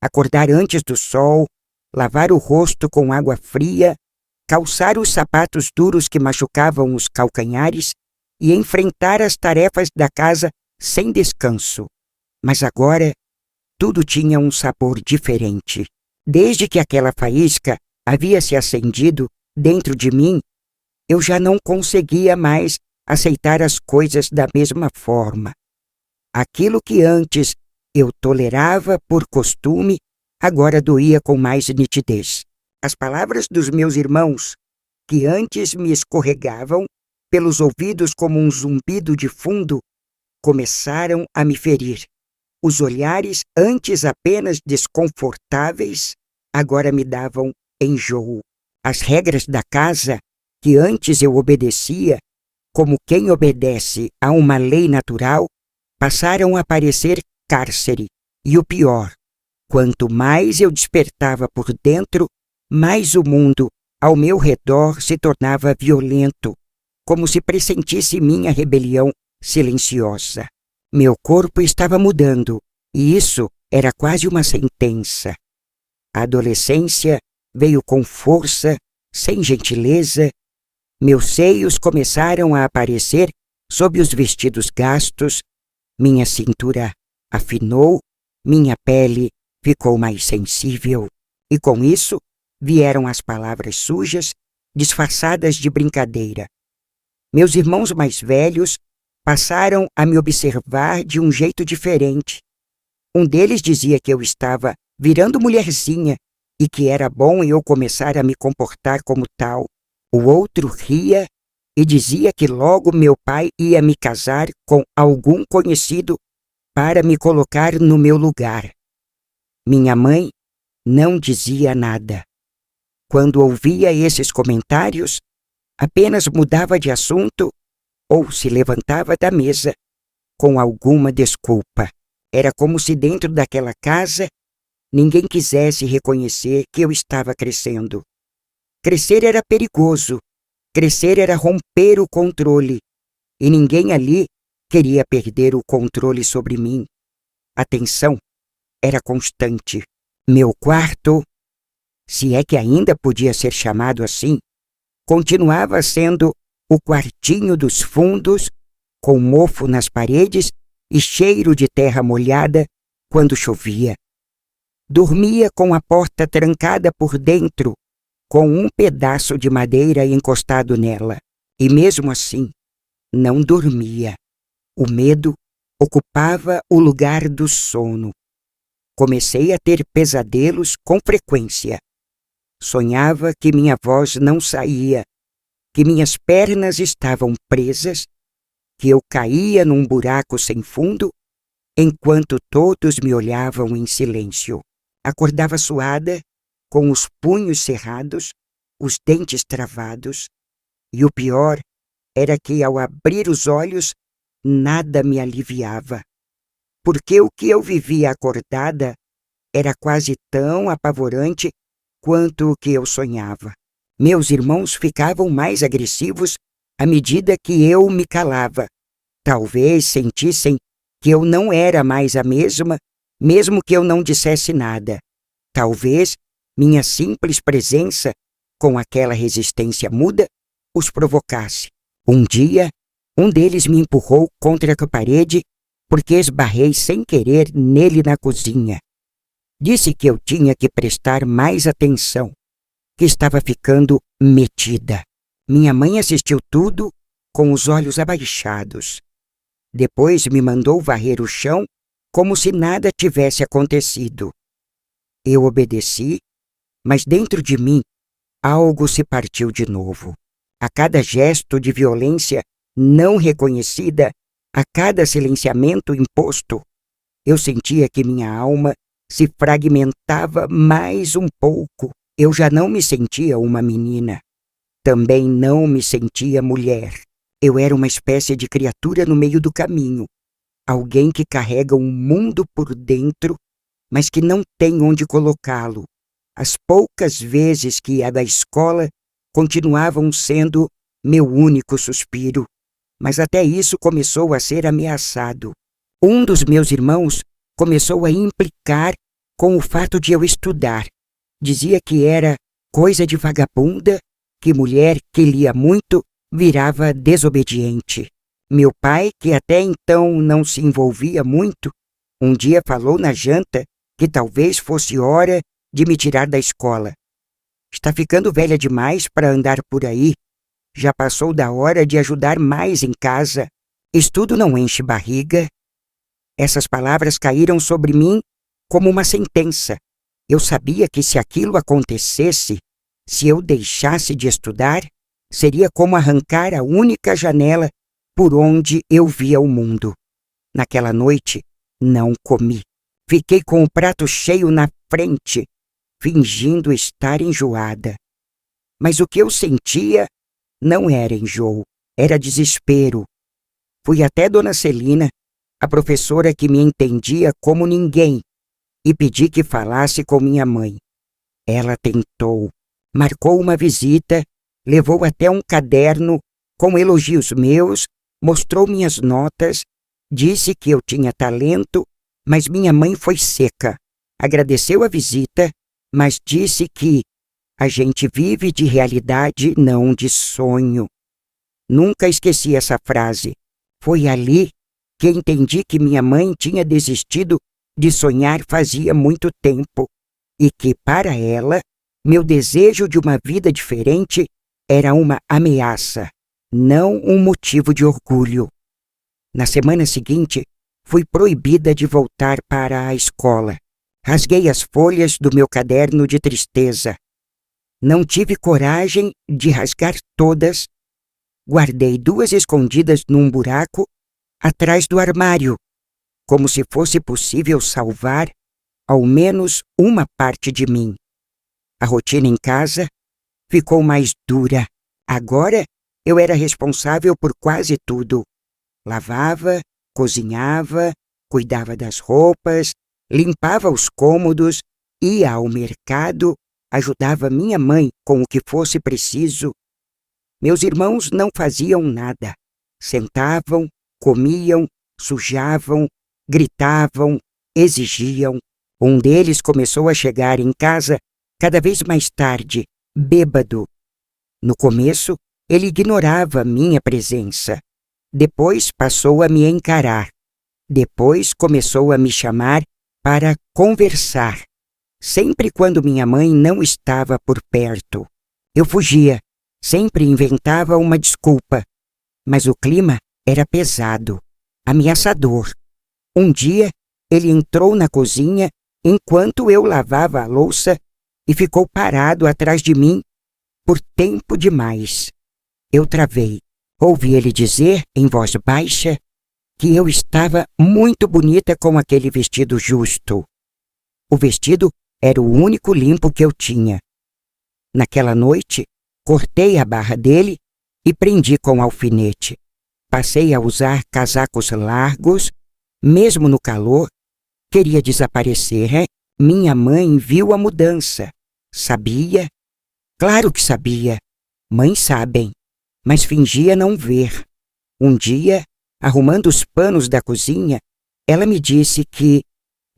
acordar antes do sol, lavar o rosto com água fria, calçar os sapatos duros que machucavam os calcanhares e enfrentar as tarefas da casa sem descanso. Mas agora, tudo tinha um sabor diferente. Desde que aquela faísca havia se acendido dentro de mim, eu já não conseguia mais aceitar as coisas da mesma forma. Aquilo que antes eu tolerava por costume, agora doía com mais nitidez. As palavras dos meus irmãos, que antes me escorregavam pelos ouvidos como um zumbido de fundo, começaram a me ferir. Os olhares, antes apenas desconfortáveis, agora me davam enjoo. As regras da casa, que antes eu obedecia, como quem obedece a uma lei natural, passaram a parecer cárcere. E o pior, quanto mais eu despertava por dentro, mais o mundo ao meu redor se tornava violento, como se pressentisse minha rebelião silenciosa. Meu corpo estava mudando, e isso era quase uma sentença. A adolescência veio com força, sem gentileza. Meus seios começaram a aparecer sob os vestidos gastos, minha cintura afinou, minha pele ficou mais sensível, e com isso vieram as palavras sujas, disfarçadas de brincadeira. Meus irmãos mais velhos passaram a me observar de um jeito diferente. Um deles dizia que eu estava virando mulherzinha e que era bom eu começar a me comportar como tal. O outro ria e dizia que logo meu pai ia me casar com algum conhecido para me colocar no meu lugar. Minha mãe não dizia nada. Quando ouvia esses comentários, apenas mudava de assunto ou se levantava da mesa com alguma desculpa. Era como se dentro daquela casa ninguém quisesse reconhecer que eu estava crescendo. Crescer era perigoso. Crescer era romper o controle. E ninguém ali queria perder o controle sobre mim. A tensão era constante. Meu quarto, se é que ainda podia ser chamado assim, continuava sendo o quartinho dos fundos, com mofo nas paredes e cheiro de terra molhada quando chovia. Dormia com a porta trancada por dentro, com um pedaço de madeira encostado nela. E mesmo assim, não dormia. O medo ocupava o lugar do sono. Comecei a ter pesadelos com frequência. Sonhava que minha voz não saía, que minhas pernas estavam presas, que eu caía num buraco sem fundo, enquanto todos me olhavam em silêncio. Acordava suada, com os punhos cerrados, os dentes travados, e o pior era que, ao abrir os olhos, nada me aliviava, porque o que eu vivia acordada era quase tão apavorante quanto o que eu sonhava. Meus irmãos ficavam mais agressivos à medida que eu me calava. Talvez sentissem que eu não era mais a mesma, mesmo que eu não dissesse nada. Talvez minha simples presença, com aquela resistência muda, os provocasse. Um dia, um deles me empurrou contra a parede porque esbarrei sem querer nele na cozinha. Disse que eu tinha que prestar mais atenção, que estava ficando metida. Minha mãe assistiu tudo com os olhos abaixados. Depois me mandou varrer o chão como se nada tivesse acontecido. Eu obedeci, mas dentro de mim algo se partiu de novo. A cada gesto de violência não reconhecida, a cada silenciamento imposto, eu sentia que minha alma se fragmentava mais um pouco. Eu já não me sentia uma menina. Também não me sentia mulher. Eu era uma espécie de criatura no meio do caminho. Alguém que carrega um mundo por dentro, mas que não tem onde colocá-lo. As poucas vezes que ia da escola continuavam sendo meu único suspiro. Mas até isso começou a ser ameaçado. Um dos meus irmãos começou a implicar com o fato de eu estudar. Dizia que era coisa de vagabunda, que mulher que lia muito virava desobediente. Meu pai, que até então não se envolvia muito, um dia falou na janta que talvez fosse hora de me tirar da escola. Está ficando velha demais para andar por aí. Já passou da hora de ajudar mais em casa. Estudo não enche barriga. Essas palavras caíram sobre mim como uma sentença. Eu sabia que se aquilo acontecesse, se eu deixasse de estudar, seria como arrancar a única janela por onde eu via o mundo. Naquela noite, não comi. Fiquei com o prato cheio na frente, fingindo estar enjoada. Mas o que eu sentia não era enjoo, era desespero. Fui até Dona Celina, a professora que me entendia como ninguém, e pedi que falasse com minha mãe. Ela tentou, marcou uma visita, levou até um caderno com elogios meus, mostrou minhas notas, disse que eu tinha talento, mas minha mãe foi seca. Agradeceu a visita, mas disse que a gente vive de realidade, não de sonho. Nunca esqueci essa frase. Foi ali que entendi que minha mãe tinha desistido de sonhar fazia muito tempo e que, para ela, meu desejo de uma vida diferente era uma ameaça, não um motivo de orgulho. Na semana seguinte, fui proibida de voltar para a escola. Rasguei as folhas do meu caderno de tristeza. Não tive coragem de rasgar todas. Guardei 2 escondidas num buraco atrás do armário, como se fosse possível salvar ao menos uma parte de mim. A rotina em casa ficou mais dura. Agora eu era responsável por quase tudo. Lavava, cozinhava, cuidava das roupas, limpava os cômodos, ia ao mercado, ajudava minha mãe com o que fosse preciso. Meus irmãos não faziam nada. Sentavam, comiam, sujavam, gritavam, exigiam. Um deles começou a chegar em casa cada vez mais tarde, bêbado. No começo, ele ignorava minha presença. Depois passou a me encarar. Depois começou a me chamar para conversar. Sempre quando minha mãe não estava por perto. Eu fugia, sempre inventava uma desculpa. Mas o clima era pesado, ameaçador. Um dia, ele entrou na cozinha enquanto eu lavava a louça e ficou parado atrás de mim por tempo demais. Eu travei. Ouvi ele dizer, em voz baixa, que eu estava muito bonita com aquele vestido justo. O vestido era o único limpo que eu tinha. Naquela noite, cortei a barra dele e prendi com alfinete. Passei a usar casacos largos, mesmo no calor. Queria desaparecer, hein? Minha mãe viu a mudança. Sabia? Claro que sabia. Mães sabem, mas fingia não ver. Um dia, arrumando os panos da cozinha, ela me disse que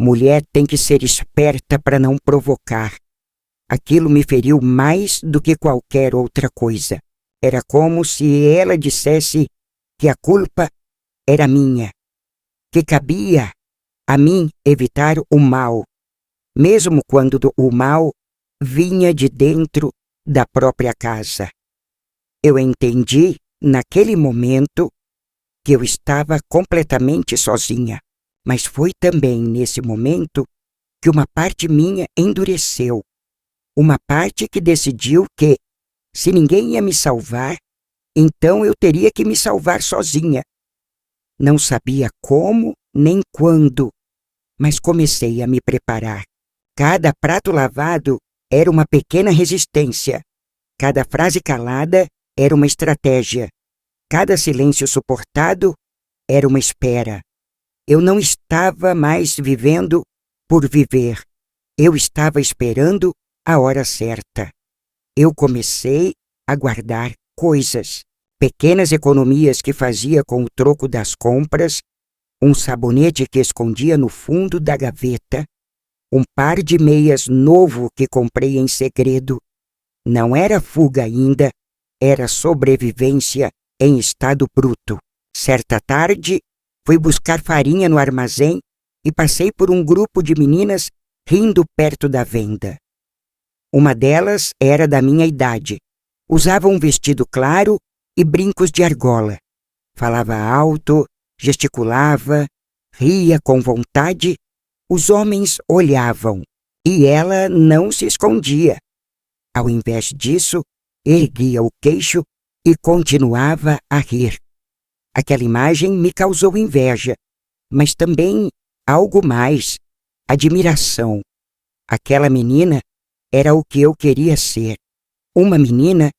mulher tem que ser esperta para não provocar. Aquilo me feriu mais do que qualquer outra coisa. Era como se ela dissesse que a culpa era minha, que cabia a mim evitar o mal, mesmo quando o mal vinha de dentro da própria casa. Eu entendi, naquele momento, que eu estava completamente sozinha, mas foi também nesse momento que uma parte minha endureceu, uma parte que decidiu que, se ninguém ia me salvar, então eu teria que me salvar sozinha. Não sabia como nem quando, mas comecei a me preparar. Cada prato lavado era uma pequena resistência. Cada frase calada era uma estratégia. Cada silêncio suportado era uma espera. Eu não estava mais vivendo por viver. Eu estava esperando a hora certa. Eu comecei a guardar coisas, pequenas economias que fazia com o troco das compras, um sabonete que escondia no fundo da gaveta, um par de meias novo que comprei em segredo. Não era fuga ainda, era sobrevivência em estado bruto. Certa tarde, fui buscar farinha no armazém e passei por um grupo de meninas rindo perto da venda. Uma delas era da minha idade. Usava um vestido claro e brincos de argola. Falava alto, gesticulava, ria com vontade. Os homens olhavam e ela não se escondia. Ao invés disso, erguia o queixo e continuava a rir. Aquela imagem me causou inveja, mas também algo mais, admiração. Aquela menina era o que eu queria ser. Uma menina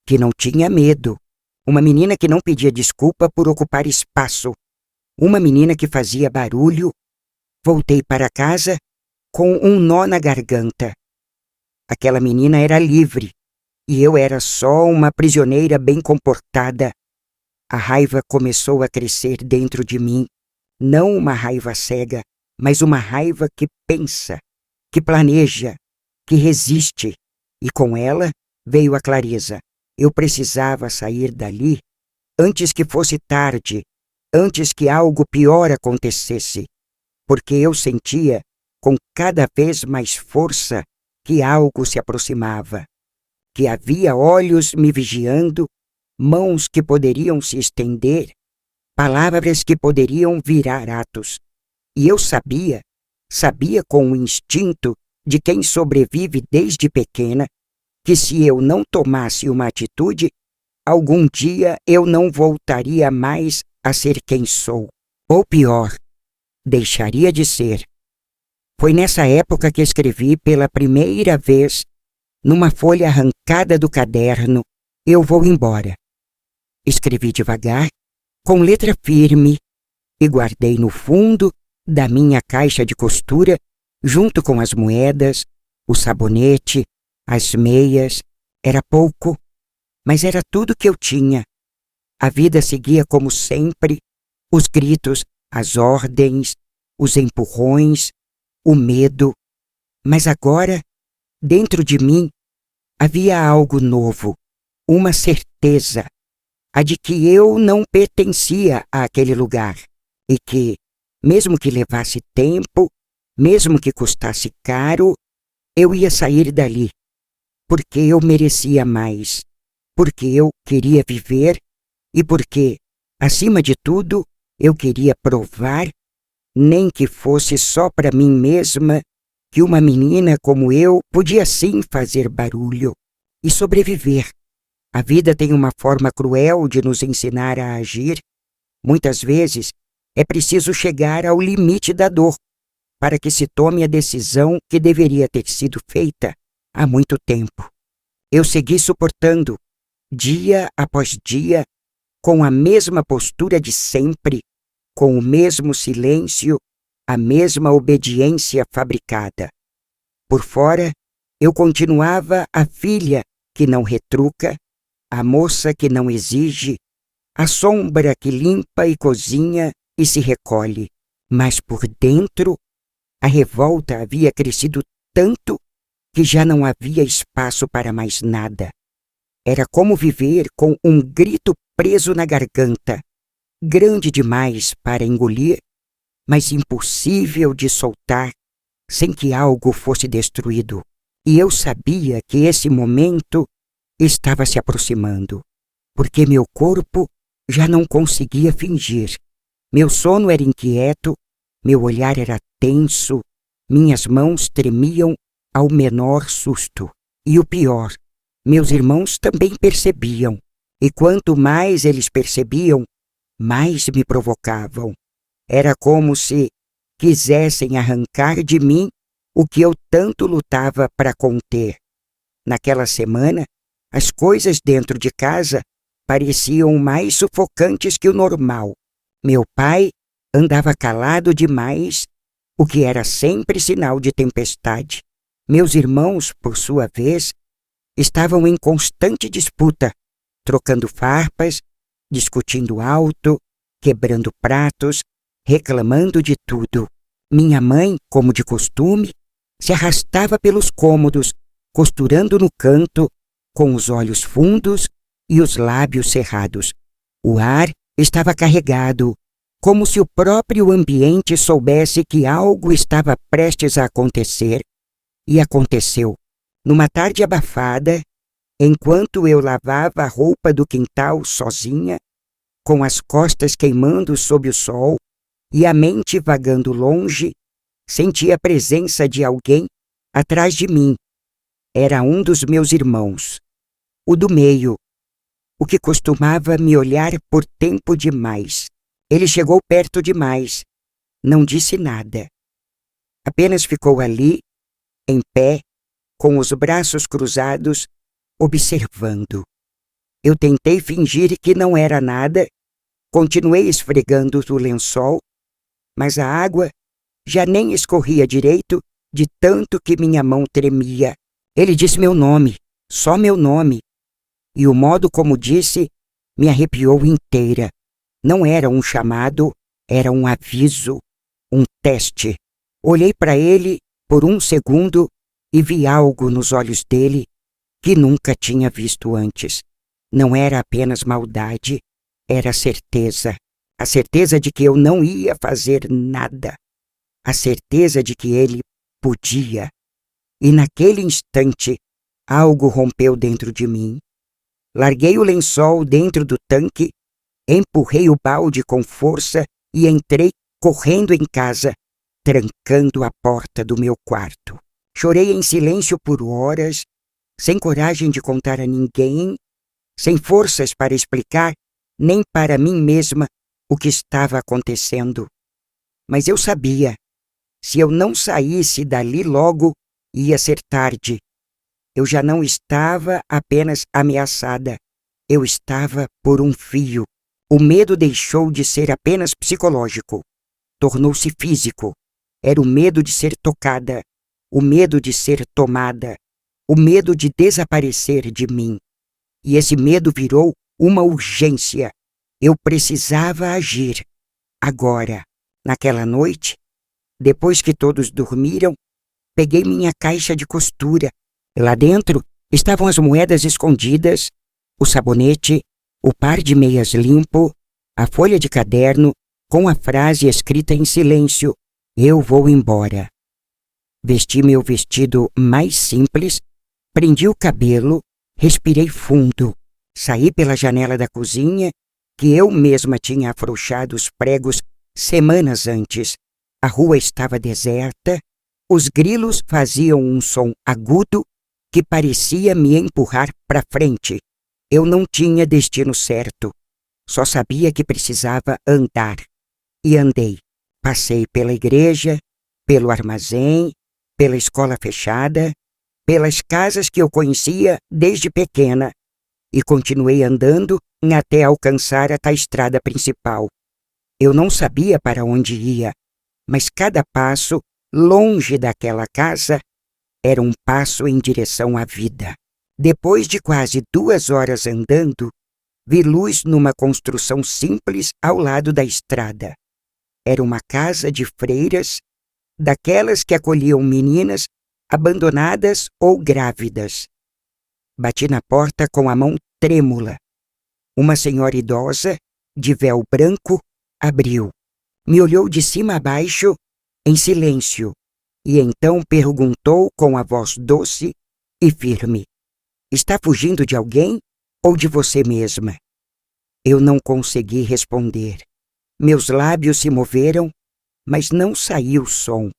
que não tinha medo. Uma menina que não pedia desculpa por ocupar espaço. Uma menina que fazia barulho. Voltei para casa com um nó na garganta. Aquela menina era livre e eu era só uma prisioneira bem comportada. A raiva começou a crescer dentro de mim. Não uma raiva cega, mas uma raiva que pensa, que planeja, que resiste. E com ela veio a clareza. Eu precisava sair dali antes que fosse tarde, antes que algo pior acontecesse, porque eu sentia, com cada vez mais força, que algo se aproximava, que havia olhos me vigiando, mãos que poderiam se estender, palavras que poderiam virar atos. E eu sabia sabia com o instinto de quem sobrevive desde pequena que se eu não tomasse uma atitude, algum dia eu não voltaria mais a ser quem sou. Ou pior, deixaria de ser. Foi nessa época que escrevi pela primeira vez, numa folha arrancada do caderno, "Eu vou embora". Escrevi devagar, com letra firme, e guardei no fundo da minha caixa de costura, junto com as moedas, o sabonete, as meias. Era pouco, mas era tudo que eu tinha. A vida seguia como sempre, os gritos, as ordens, os empurrões, o medo. Mas agora, dentro de mim, havia algo novo, uma certeza, a de que eu não pertencia àquele lugar e que, mesmo que levasse tempo, mesmo que custasse caro, eu ia sair dali, porque eu merecia mais, porque eu queria viver e porque, acima de tudo, eu queria provar, nem que fosse só para mim mesma, que uma menina como eu podia sim fazer barulho e sobreviver. A vida tem uma forma cruel de nos ensinar a agir. Muitas vezes é preciso chegar ao limite da dor para que se tome a decisão que deveria ter sido feita há muito tempo. Eu segui suportando, dia após dia, com a mesma postura de sempre, com o mesmo silêncio, a mesma obediência fabricada. Por fora, eu continuava a filha que não retruca, a moça que não exige, a sombra que limpa e cozinha e se recolhe. Mas por dentro, a revolta havia crescido tanto que já não havia espaço para mais nada. Era como viver com um grito preso na garganta, grande demais para engolir, mas impossível de soltar sem que algo fosse destruído. E eu sabia que esse momento estava se aproximando, porque meu corpo já não conseguia fingir. Meu sono era inquieto, meu olhar era tenso, minhas mãos tremiam ao menor susto. E o pior, meus irmãos também percebiam, e quanto mais eles percebiam, mais me provocavam. Era como se quisessem arrancar de mim o que eu tanto lutava para conter. Naquela semana, as coisas dentro de casa pareciam mais sufocantes que o normal. Meu pai andava calado demais, o que era sempre sinal de tempestade. Meus irmãos, por sua vez, estavam em constante disputa, trocando farpas, discutindo alto, quebrando pratos, reclamando de tudo. Minha mãe, como de costume, se arrastava pelos cômodos, costurando no canto, com os olhos fundos e os lábios cerrados. O ar estava carregado, como se o próprio ambiente soubesse que algo estava prestes a acontecer. E aconteceu. Numa tarde abafada, enquanto eu lavava a roupa do quintal sozinha, com as costas queimando sob o sol e a mente vagando longe, senti a presença de alguém atrás de mim. Era um dos meus irmãos, o do meio, o que costumava me olhar por tempo demais. Ele chegou perto demais, não disse nada. Apenas ficou ali, em pé, com os braços cruzados, observando. Eu tentei fingir que não era nada, continuei esfregando o lençol, mas a água já nem escorria direito de tanto que minha mão tremia. Ele disse meu nome, só meu nome, e o modo como disse me arrepiou inteira. Não era um chamado, era um aviso, um teste. Olhei para ele por um segundo e vi algo nos olhos dele que nunca tinha visto antes. Não era apenas maldade, era certeza. A certeza de que eu não ia fazer nada. A certeza de que ele podia. E naquele instante, algo rompeu dentro de mim. Larguei o lençol dentro do tanque, empurrei o balde com força e entrei correndo em casa, trancando a porta do meu quarto. Chorei em silêncio por horas, sem coragem de contar a ninguém, sem forças para explicar, nem para mim mesma, o que estava acontecendo. Mas eu sabia, se eu não saísse dali logo, ia ser tarde. Eu já não estava apenas ameaçada, eu estava por um fio. O medo deixou de ser apenas psicológico, tornou-se físico. Era o medo de ser tocada, o medo de ser tomada, o medo de desaparecer de mim. E esse medo virou uma urgência. Eu precisava agir. Agora, naquela noite, depois que todos dormiram, peguei minha caixa de costura. Lá dentro estavam as moedas escondidas, o sabonete, o par de meias limpo, a folha de caderno com a frase escrita em silêncio: eu vou embora. Vesti meu vestido mais simples, prendi o cabelo, respirei fundo, saí pela janela da cozinha, que eu mesma tinha afrouxado os pregos semanas antes. A rua estava deserta, os grilos faziam um som agudo que parecia me empurrar para frente. Eu não tinha destino certo, só sabia que precisava andar. E andei. Passei pela igreja, pelo armazém, pela escola fechada, pelas casas que eu conhecia desde pequena, e continuei andando até alcançar a estrada principal. Eu não sabia para onde ia, mas cada passo, longe daquela casa, era um passo em direção à vida. Depois de quase 2 horas andando, vi luz numa construção simples ao lado da estrada. Era uma casa de freiras, daquelas que acolhiam meninas abandonadas ou grávidas. Bati na porta com a mão trêmula. Uma senhora idosa, de véu branco, abriu. Me olhou de cima a baixo, em silêncio, e então perguntou com a voz doce e firme: está fugindo de alguém ou de você mesma? Eu não consegui responder. Meus lábios se moveram, mas não saiu som.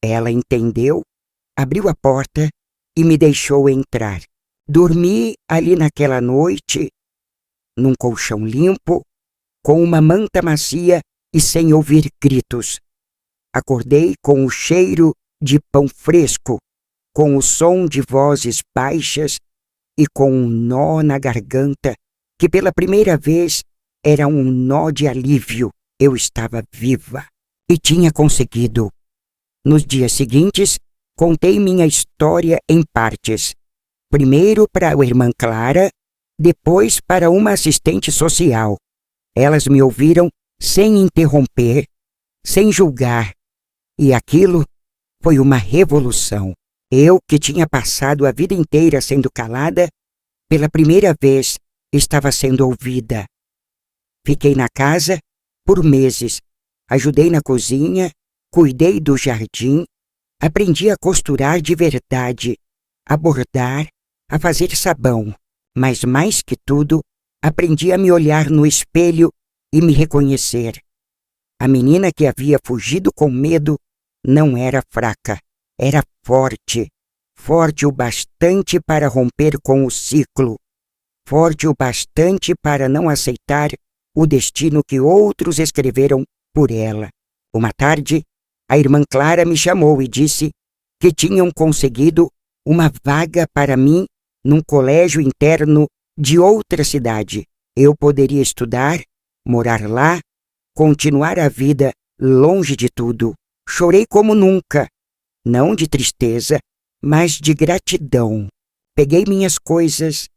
Ela entendeu, abriu a porta e me deixou entrar. Dormi ali naquela noite, num colchão limpo, com uma manta macia e sem ouvir gritos. Acordei com o cheiro de pão fresco, com o som de vozes baixas e com um nó na garganta, que pela primeira vez era um nó de alívio. Eu estava viva e tinha conseguido. Nos dias seguintes, contei minha história em partes. Primeiro para a irmã Clara, depois para uma assistente social. Elas me ouviram sem interromper, sem julgar, e aquilo foi uma revolução. Eu, que tinha passado a vida inteira sendo calada, pela primeira vez estava sendo ouvida. Fiquei na casa por meses, ajudei na cozinha, cuidei do jardim, aprendi a costurar de verdade, a bordar, a fazer sabão, mas mais que tudo, aprendi a me olhar no espelho e me reconhecer. A menina que havia fugido com medo não era fraca, era forte, forte o bastante para romper com o ciclo, forte o bastante para não aceitar o destino que outros escreveram por ela. Uma tarde, a irmã Clara me chamou e disse que tinham conseguido uma vaga para mim num colégio interno de outra cidade. Eu poderia estudar, morar lá, continuar a vida longe de tudo. Chorei como nunca, não de tristeza, mas de gratidão. Peguei minhas coisas,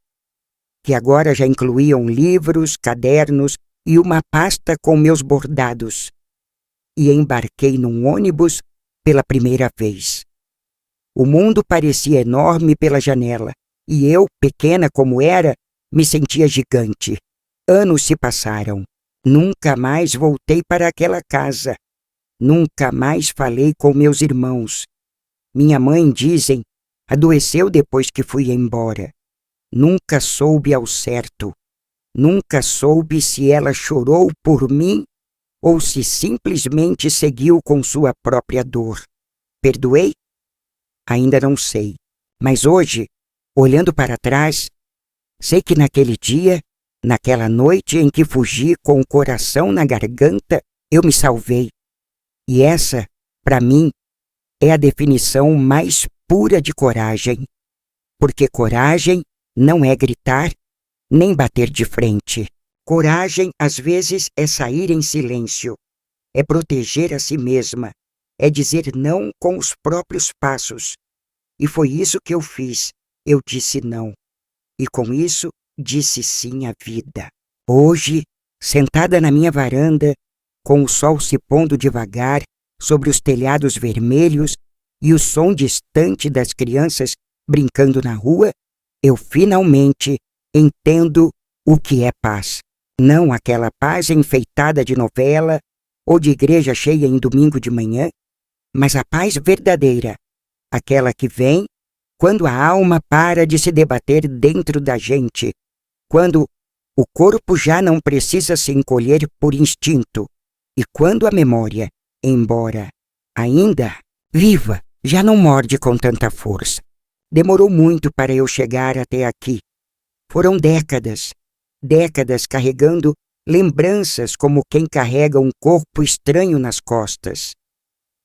que agora já incluíam livros, cadernos e uma pasta com meus bordados, e embarquei num ônibus pela primeira vez. O mundo parecia enorme pela janela, e eu, pequena como era, me sentia gigante. Anos se passaram. Nunca mais voltei para aquela casa. Nunca mais falei com meus irmãos. Minha mãe, dizem, adoeceu depois que fui embora. Nunca soube ao certo. Nunca soube se ela chorou por mim ou se simplesmente seguiu com sua própria dor. Perdoei? Ainda não sei. Mas hoje, olhando para trás, sei que naquele dia, naquela noite em que fugi com o coração na garganta, eu me salvei. E essa, para mim, é a definição mais pura de coragem. Porque coragem não é gritar, nem bater de frente. Coragem, às vezes, é sair em silêncio, é proteger a si mesma, é dizer não com os próprios passos. E foi isso que eu fiz. Eu disse não. E com isso, disse sim à vida. Hoje, sentada na minha varanda, com o sol se pondo devagar sobre os telhados vermelhos e o som distante das crianças brincando na rua, eu finalmente entendo o que é paz. Não aquela paz enfeitada de novela ou de igreja cheia em domingo de manhã, mas a paz verdadeira, aquela que vem quando a alma para de se debater dentro da gente, quando o corpo já não precisa se encolher por instinto e quando a memória, embora ainda viva, já não morde com tanta força. Demorou muito para eu chegar até aqui. Foram décadas, décadas carregando lembranças como quem carrega um corpo estranho nas costas.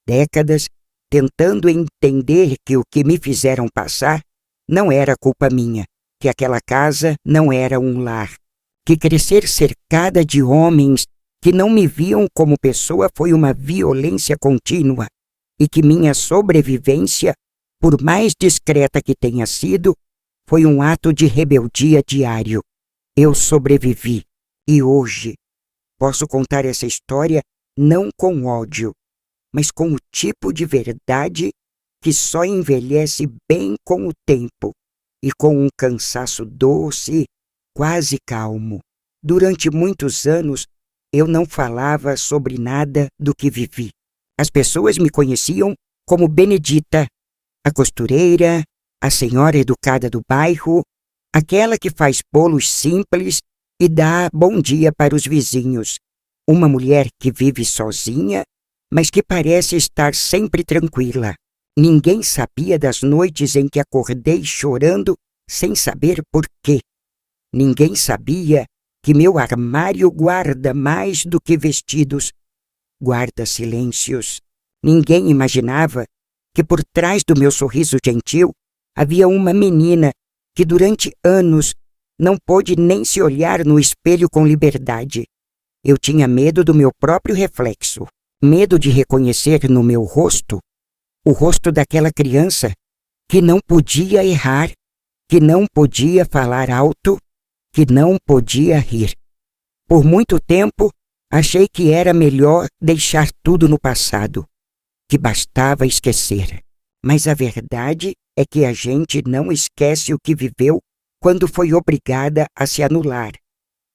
Décadas tentando entender que o que me fizeram passar não era culpa minha, que aquela casa não era um lar, que crescer cercada de homens que não me viam como pessoa foi uma violência contínua e que minha sobrevivência, por mais discreta que tenha sido, foi um ato de rebeldia diário. Eu sobrevivi e hoje posso contar essa história não com ódio, mas com o tipo de verdade que só envelhece bem com o tempo e com um cansaço doce, quase calmo. Durante muitos anos, eu não falava sobre nada do que vivi. As pessoas me conheciam como Benedita, a costureira, a senhora educada do bairro, aquela que faz bolos simples e dá bom dia para os vizinhos, uma mulher que vive sozinha, mas que parece estar sempre tranquila. Ninguém sabia das noites em que acordei chorando sem saber por quê. Ninguém sabia que meu armário guarda mais do que vestidos, guarda silêncios. Ninguém imaginava que por trás do meu sorriso gentil havia uma menina que durante anos não pôde nem se olhar no espelho com liberdade. Eu tinha medo do meu próprio reflexo, medo de reconhecer no meu rosto o rosto daquela criança que não podia errar, que não podia falar alto, que não podia rir. Por muito tempo, achei que era melhor deixar tudo no passado, que bastava esquecer. Mas a verdade é que a gente não esquece o que viveu quando foi obrigada a se anular.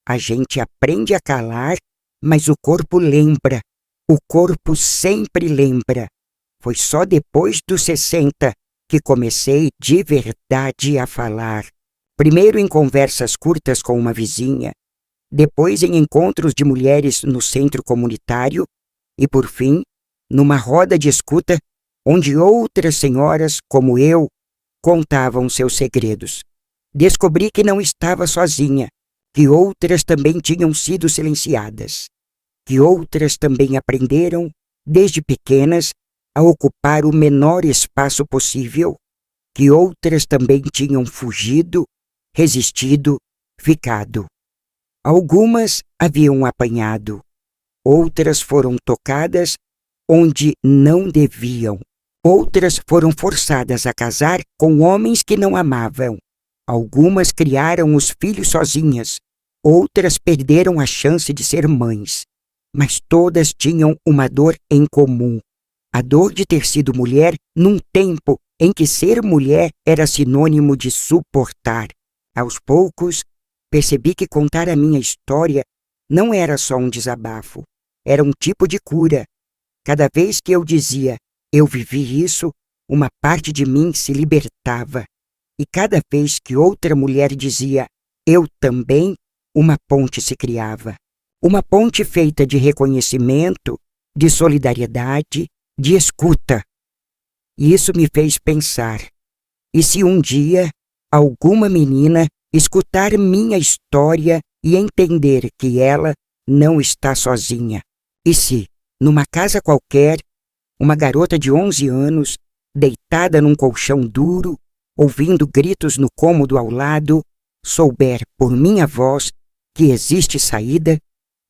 A gente aprende a calar, mas o corpo lembra. O corpo sempre lembra. Foi só depois dos 60 que comecei de verdade a falar. Primeiro em conversas curtas com uma vizinha, depois em encontros de mulheres no centro comunitário e, por fim, numa roda de escuta onde outras senhoras, como eu, contavam seus segredos. Descobri que não estava sozinha, que outras também tinham sido silenciadas, que outras também aprenderam, desde pequenas, a ocupar o menor espaço possível, que outras também tinham fugido, resistido, ficado. Algumas haviam apanhado, outras foram tocadas onde não deviam, outras foram forçadas a casar com homens que não amavam. Algumas criaram os filhos sozinhas, outras perderam a chance de ser mães. Mas todas tinham uma dor em comum, a dor de ter sido mulher num tempo em que ser mulher era sinônimo de suportar. Aos poucos, percebi que contar a minha história não era só um desabafo, era um tipo de cura. Cada vez que eu dizia, eu vivi isso, uma parte de mim se libertava. E cada vez que outra mulher dizia, eu também, uma ponte se criava. Uma ponte feita de reconhecimento, de solidariedade, de escuta. E isso me fez pensar: e se um dia alguma menina escutar minha história e entender que ela não está sozinha? E se, numa casa qualquer, uma garota de 11 anos, deitada num colchão duro, ouvindo gritos no cômodo ao lado, souber por minha voz que existe saída,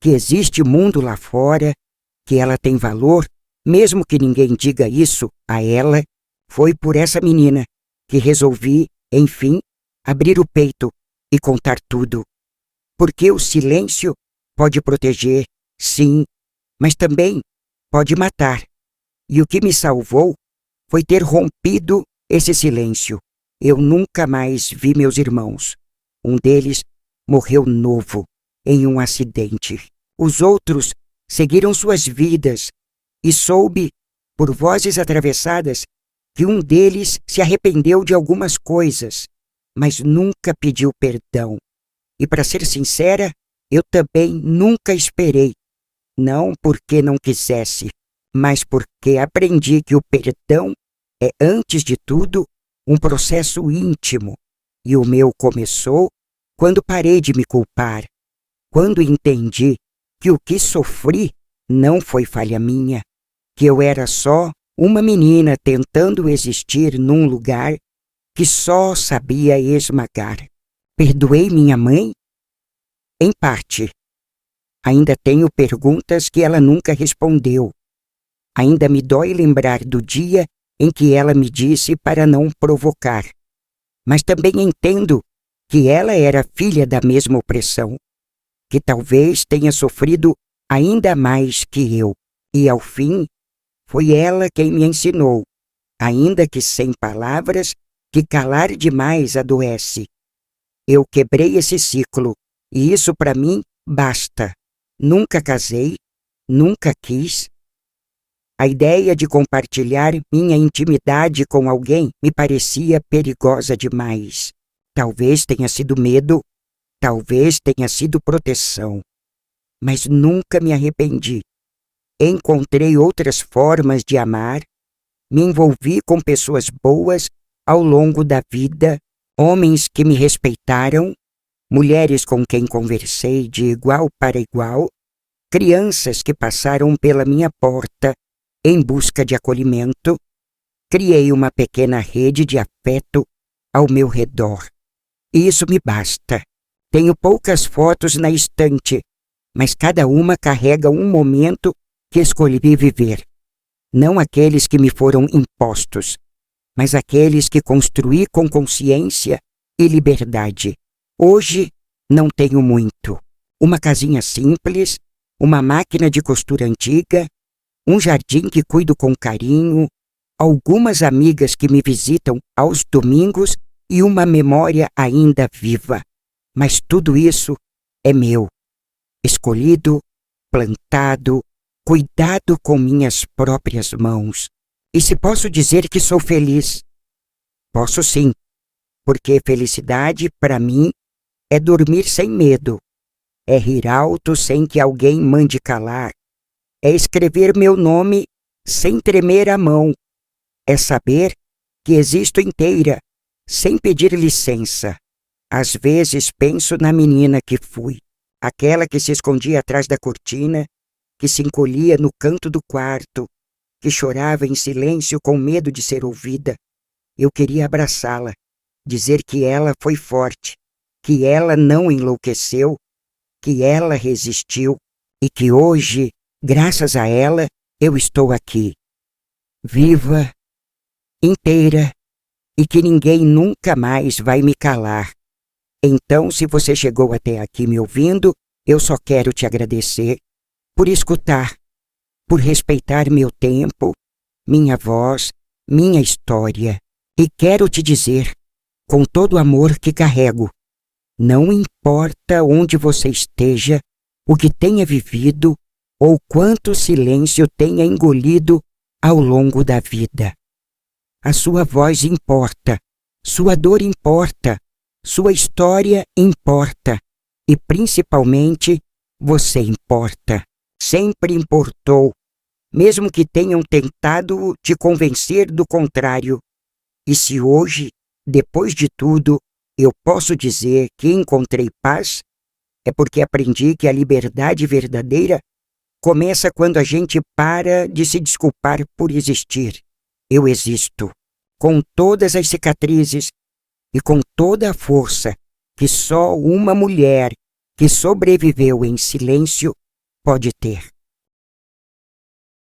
que existe mundo lá fora, que ela tem valor, mesmo que ninguém diga isso a ela? Foi por essa menina que resolvi, enfim, abrir o peito e contar tudo. Porque o silêncio pode proteger, sim, mas também pode matar. E o que me salvou foi ter rompido esse silêncio. Eu nunca mais vi meus irmãos. Um deles morreu novo, em um acidente. Os outros seguiram suas vidas e soube, por vozes atravessadas, que um deles se arrependeu de algumas coisas, mas nunca pediu perdão. E, para ser sincera, eu também nunca esperei. Não porque não quisesse, mas porque aprendi que o perdão é, antes de tudo, um processo íntimo. E o meu começou quando parei de me culpar, quando entendi que o que sofri não foi falha minha, que eu era só uma menina tentando existir num lugar que só sabia esmagar. Perdoei minha mãe? Em parte. Ainda tenho perguntas que ela nunca respondeu. Ainda me dói lembrar do dia em que ela me disse para não provocar. Mas também entendo que ela era filha da mesma opressão, que talvez tenha sofrido ainda mais que eu. E, ao fim, foi ela quem me ensinou, ainda que sem palavras, que calar demais adoece. Eu quebrei esse ciclo, e isso para mim basta. Nunca casei, nunca quis. A ideia de compartilhar minha intimidade com alguém me parecia perigosa demais. Talvez tenha sido medo, talvez tenha sido proteção. Mas nunca me arrependi. Encontrei outras formas de amar, me envolvi com pessoas boas ao longo da vida, homens que me respeitaram, mulheres com quem conversei de igual para igual, crianças que passaram pela minha porta em busca de acolhimento. Criei uma pequena rede de afeto ao meu redor. E isso me basta. Tenho poucas fotos na estante, mas cada uma carrega um momento que escolhi viver. Não aqueles que me foram impostos, mas aqueles que construí com consciência e liberdade. Hoje não tenho muito. Uma casinha simples, uma máquina de costura antiga, um jardim que cuido com carinho, algumas amigas que me visitam aos domingos e uma memória ainda viva. Mas tudo isso é meu, escolhido, plantado, cuidado com minhas próprias mãos. E se posso dizer que sou feliz? Posso sim, porque felicidade, para mim, é dormir sem medo, é rir alto sem que alguém mande calar, é escrever meu nome sem tremer a mão, é saber que existo inteira, sem pedir licença. Às vezes penso na menina que fui, aquela que se escondia atrás da cortina, que se encolhia no canto do quarto, que chorava em silêncio com medo de ser ouvida. Eu queria abraçá-la, dizer que ela foi forte, que ela não enlouqueceu, que ela resistiu e que hoje, graças a ela, eu estou aqui, viva, inteira, e que ninguém nunca mais vai me calar. Então, se você chegou até aqui me ouvindo, eu só quero te agradecer por escutar, por respeitar meu tempo, minha voz, minha história. E quero te dizer, com todo o amor que carrego, não importa onde você esteja, o que tenha vivido ou quanto silêncio tenha engolido ao longo da vida. A sua voz importa, sua dor importa, sua história importa e, principalmente, Você importa, sempre importou, mesmo que tenham tentado te convencer do contrário. E se hoje, depois de tudo, eu posso dizer que encontrei paz, é porque aprendi que a liberdade verdadeira começa quando a gente para de se desculpar por existir. Eu existo, com todas as cicatrizes e com toda a força que só uma mulher que sobreviveu em silêncio pode ter.